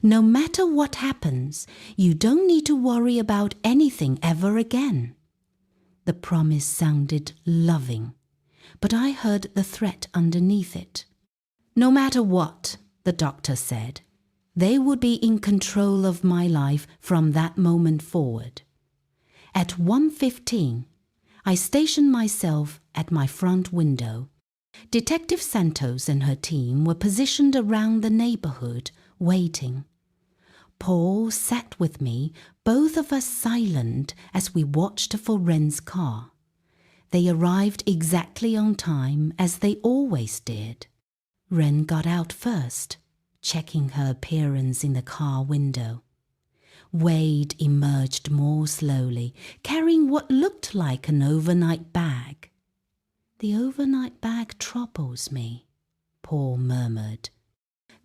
No matter what happens, you don't need to worry about anything ever again." The promise sounded loving, but I heard the threat underneath it. No matter what, the doctor said, they would be in control of my life from that moment forward. At 1:15, I stationed myself at my front window. Detective Santos and her team were positioned around the neighborhood, waiting. Paul sat with me, both of us silent as we watched for Wren's car. They arrived exactly on time, as they always did. Wren got out first, checking her appearance in the car window. Wade emerged more slowly, carrying what looked like an overnight bag. "The overnight bag troubles me," Paul murmured.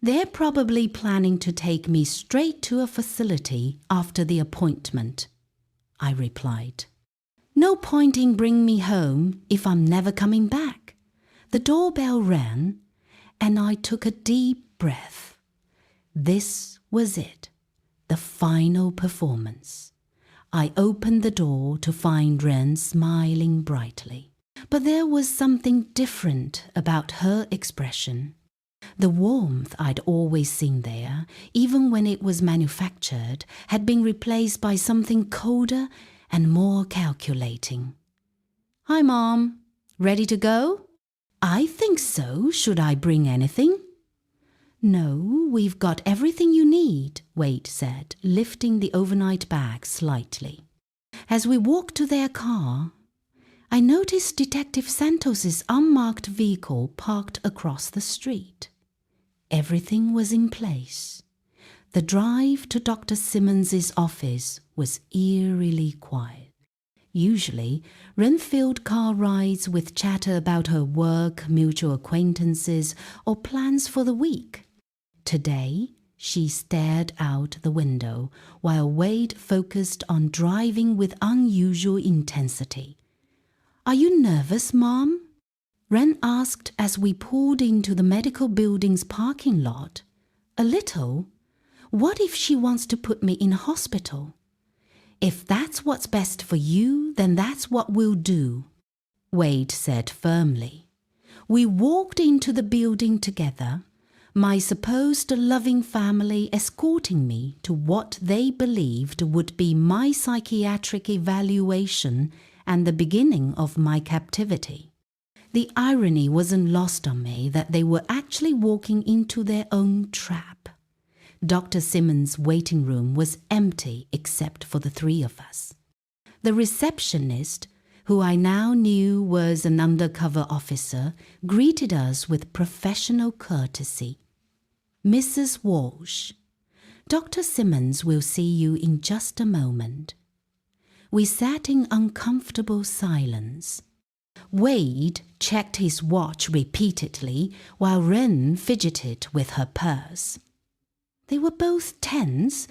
"They're probably planning to take me straight to a facility after the appointment," I replied. "No point in bringing me home if I'm never coming back." The doorbell rang, and I took a deep breath. This was it, the final performance. I opened the door to find Wren smiling brightly. But there was something different about her expression. The warmth I'd always seen there, even when it was manufactured, had been replaced by something colder and more calculating. "Hi, Mom. Ready to go?" "I think so. Should I bring anything?" "No, we've got everything you need," Wade said, lifting the overnight bag slightly. As we walked to their car, I noticed Detective Santos's unmarked vehicle parked across the street. Everything was in place. The drive to Dr. Simmons's office was eerily quiet. Usually, Wren filled car rides with chatter about her work, mutual acquaintances, or plans for the week. Today, she stared out the window while Wade focused on driving with unusual intensity. "Are you nervous, Mom?" Wren asked as we pulled into the medical building's parking lot. "A little. What if she wants to put me in a hospital?" "If that's what's best for you, then that's what we'll do," Wade said firmly. We walked into the building together, my supposed loving family escorting me to what they believed would be my psychiatric evaluation and the beginning of my captivity. The irony wasn't lost on me that they were actually walking into their own trap. Dr. Simmons' waiting room was empty except for the three of us. The receptionist, who I now knew was an undercover officer, greeted us with professional courtesy. "Mrs. Walsh, Dr. Simmons will see you in just a moment." We sat in uncomfortable silence. Wade checked his watch repeatedly while Wren fidgeted with her purse. They were both tense,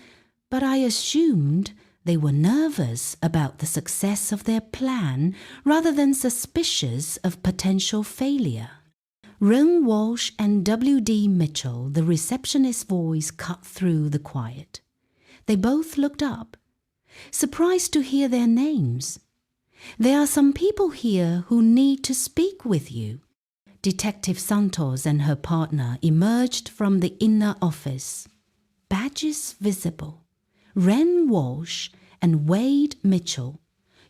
but I assumed they were nervous about the success of their plan rather than suspicious of potential failure. Wren Walsh and W.D. Mitchell, the receptionist's voice cut through the quiet. They both looked up, surprised to hear their names. "There are some people here who need to speak with you." Detective Santos and her partner emerged from the inner office, badges visible. "Wren Walsh and Wade Mitchell,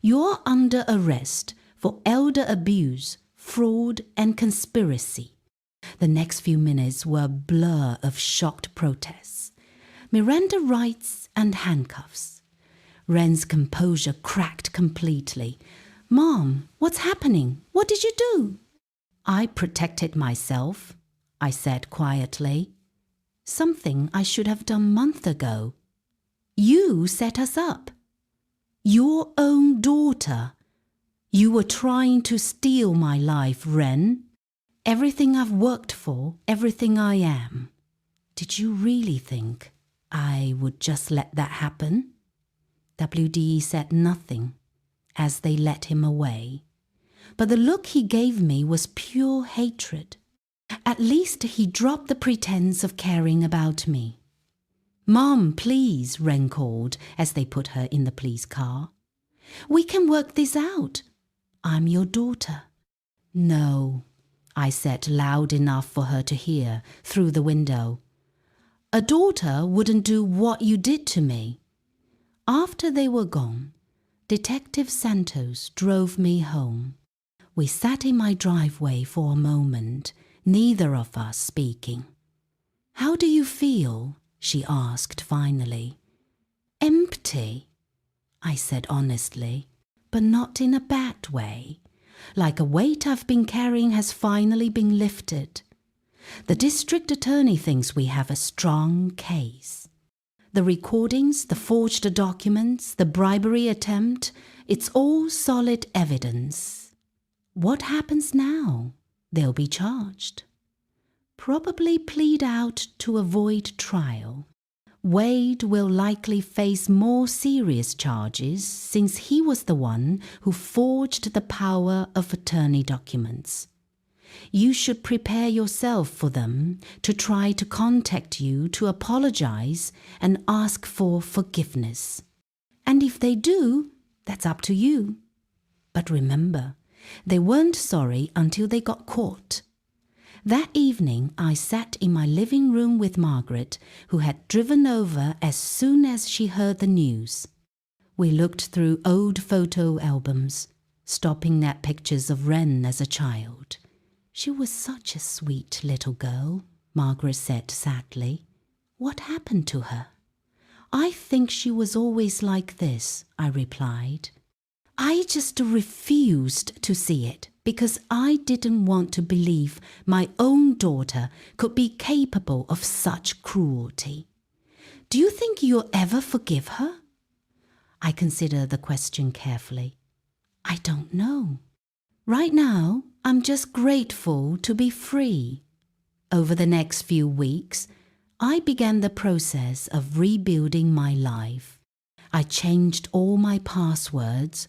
you're under arrest for elder abuse, fraud, and conspiracy." The next few minutes were a blur of shocked protests, Miranda rights, and handcuffs. Wren's composure cracked completely. "Mom, what's happening? What did you do?" "I protected myself," I said quietly. "Something I should have done months ago." "You set us up. Your own daughter. You were trying to steal my life, Wren. Everything I've worked for, everything I am. Did you really think I would just let that happen?" W.D. said nothing as they led him away, but the look he gave me was pure hatred. At least he dropped the pretense of caring about me. "Mom, please," Wren called as they put her in the police car. "We can work this out. I'm your daughter." "No," I said loud enough for her to hear through the window. "A daughter wouldn't do what you did to me." After they were gone, Detective Santos drove me home. We sat in my driveway for a moment, neither of us speaking. "How do you feel?" she asked finally. Empty, I said honestly, but not in a bad way. Like a weight I've been carrying has finally been lifted. The district attorney thinks we have a strong case. The recordings, the forged documents, the bribery attempt, it's all solid evidence. What happens now? They'll be charged. Probably plead out to avoid trial. Wade will likely face more serious charges since he was the one who forged the power of attorney documents. You should prepare yourself for them to try to contact you to apologize and ask for forgiveness. And if they do, that's up to you. But remember, they weren't sorry until they got caught. That evening, I sat in my living room with Margaret, who had driven over as soon as she heard the news. We looked through old photo albums, stopping at pictures of Wren as a child. She was such a sweet little girl, Margaret said sadly. What happened to her? I think she was always like this, I replied. I just refused to see it because I didn't want to believe my own daughter could be capable of such cruelty. Do you think you'll ever forgive her? I considered the question carefully. I don't know. Right now, I'm just grateful to be free. Over the next few weeks, I began the process of rebuilding my life. I changed all my passwords,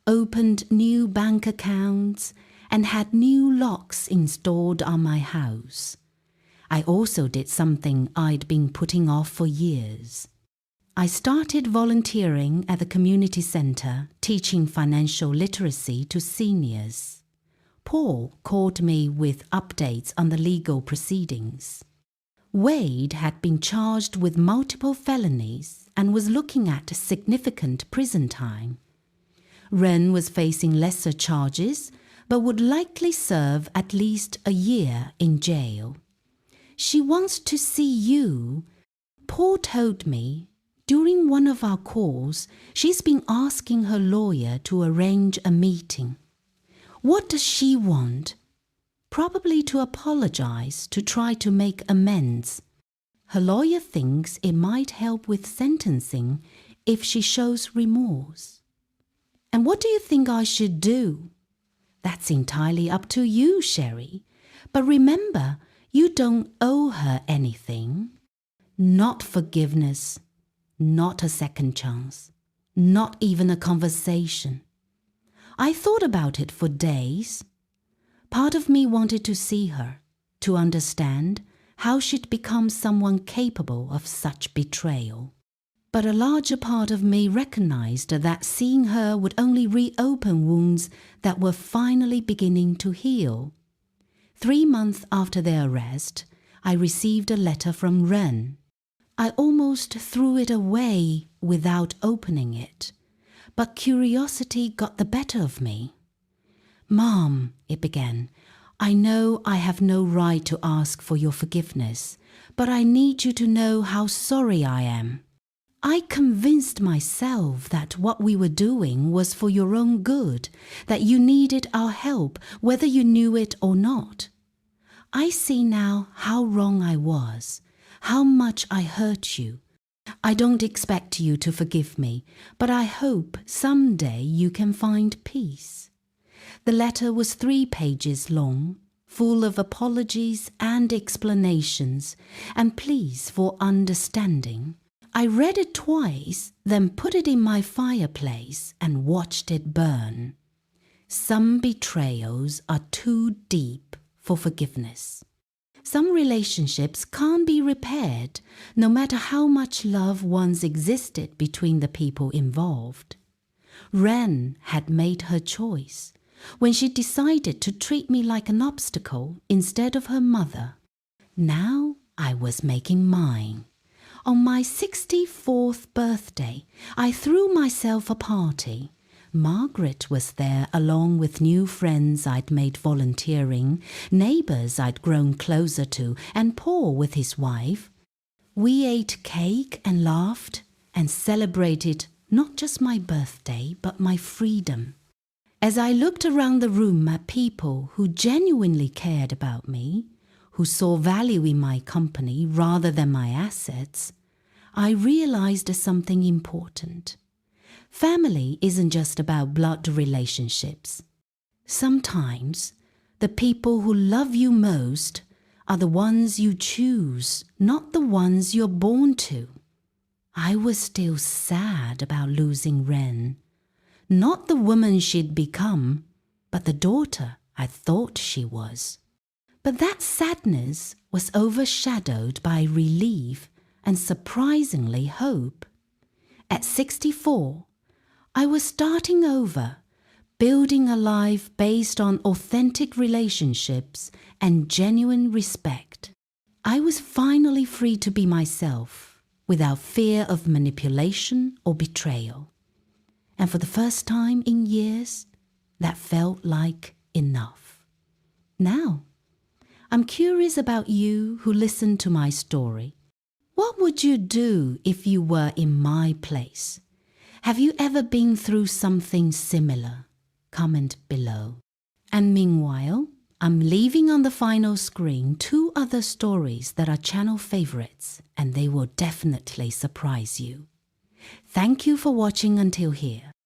opened new bank accounts, and had new locks installed on my house. I also did something I'd been putting off for years. I started volunteering at the community center, teaching financial literacy to seniors. Paul called me with updates on the legal proceedings. Wade had been charged with multiple felonies and was looking at significant prison time. Wren was facing lesser charges, but would likely serve at least a year in jail. She wants to see you. Paul told me during one of our calls, she's been asking her lawyer to arrange a meeting. What does she want? Probably to apologize, to try to make amends. Her lawyer thinks it might help with sentencing if she shows remorse. And what do you think I should do? That's entirely up to you, Sherry. But remember, you don't owe her anything. Not forgiveness, not a second chance, not even a conversation. I thought about it for days. Part of me wanted to see her, to understand how she'd become someone capable of such betrayal. But a larger part of me recognized that seeing her would only reopen wounds that were finally beginning to heal. 3 months after their arrest, I received a letter from Wren. I almost threw it away without opening it, but curiosity got the better of me. Mom, it began, I know I have no right to ask for your forgiveness, but I need you to know how sorry I am. I convinced myself that what we were doing was for your own good, that you needed our help, whether you knew it or not. I see now how wrong I was, how much I hurt you. I don't expect you to forgive me, but I hope someday you can find peace. The letter was 3 pages long, full of apologies and explanations, and pleas for understanding. I read it twice, then put it in my fireplace and watched it burn. Some betrayals are too deep for forgiveness. Some relationships can't be repaired, no matter how much love once existed between the people involved. Wren had made her choice when she decided to treat me like an obstacle instead of her mother. Now I was making mine. On my 64th birthday, I threw myself a party. Margaret was there along with new friends I'd made volunteering, neighbours I'd grown closer to, and Paul with his wife. We ate cake and laughed and celebrated not just my birthday, but my freedom. As I looked around the room at people who genuinely cared about me, who saw value in my company rather than my assets, I realized something important. Family isn't just about blood relationships. Sometimes the people who love you most are the ones you choose, not the ones you're born to. I was still sad about losing Ren. Not the woman she'd become, but the daughter I thought she was. But that sadness was overshadowed by relief and surprisingly hope. At 64, I was starting over, building a life based on authentic relationships and genuine respect. I was finally free to be myself, without fear of manipulation or betrayal. And for the first time in years, that felt like enough. Now, I'm curious about you who listened to my story. What would you do if you were in my place? Have you ever been through something similar? Comment below. And meanwhile, I'm leaving on the final screen 2 other stories that are channel favorites, and they will definitely surprise you. Thank you for watching until here.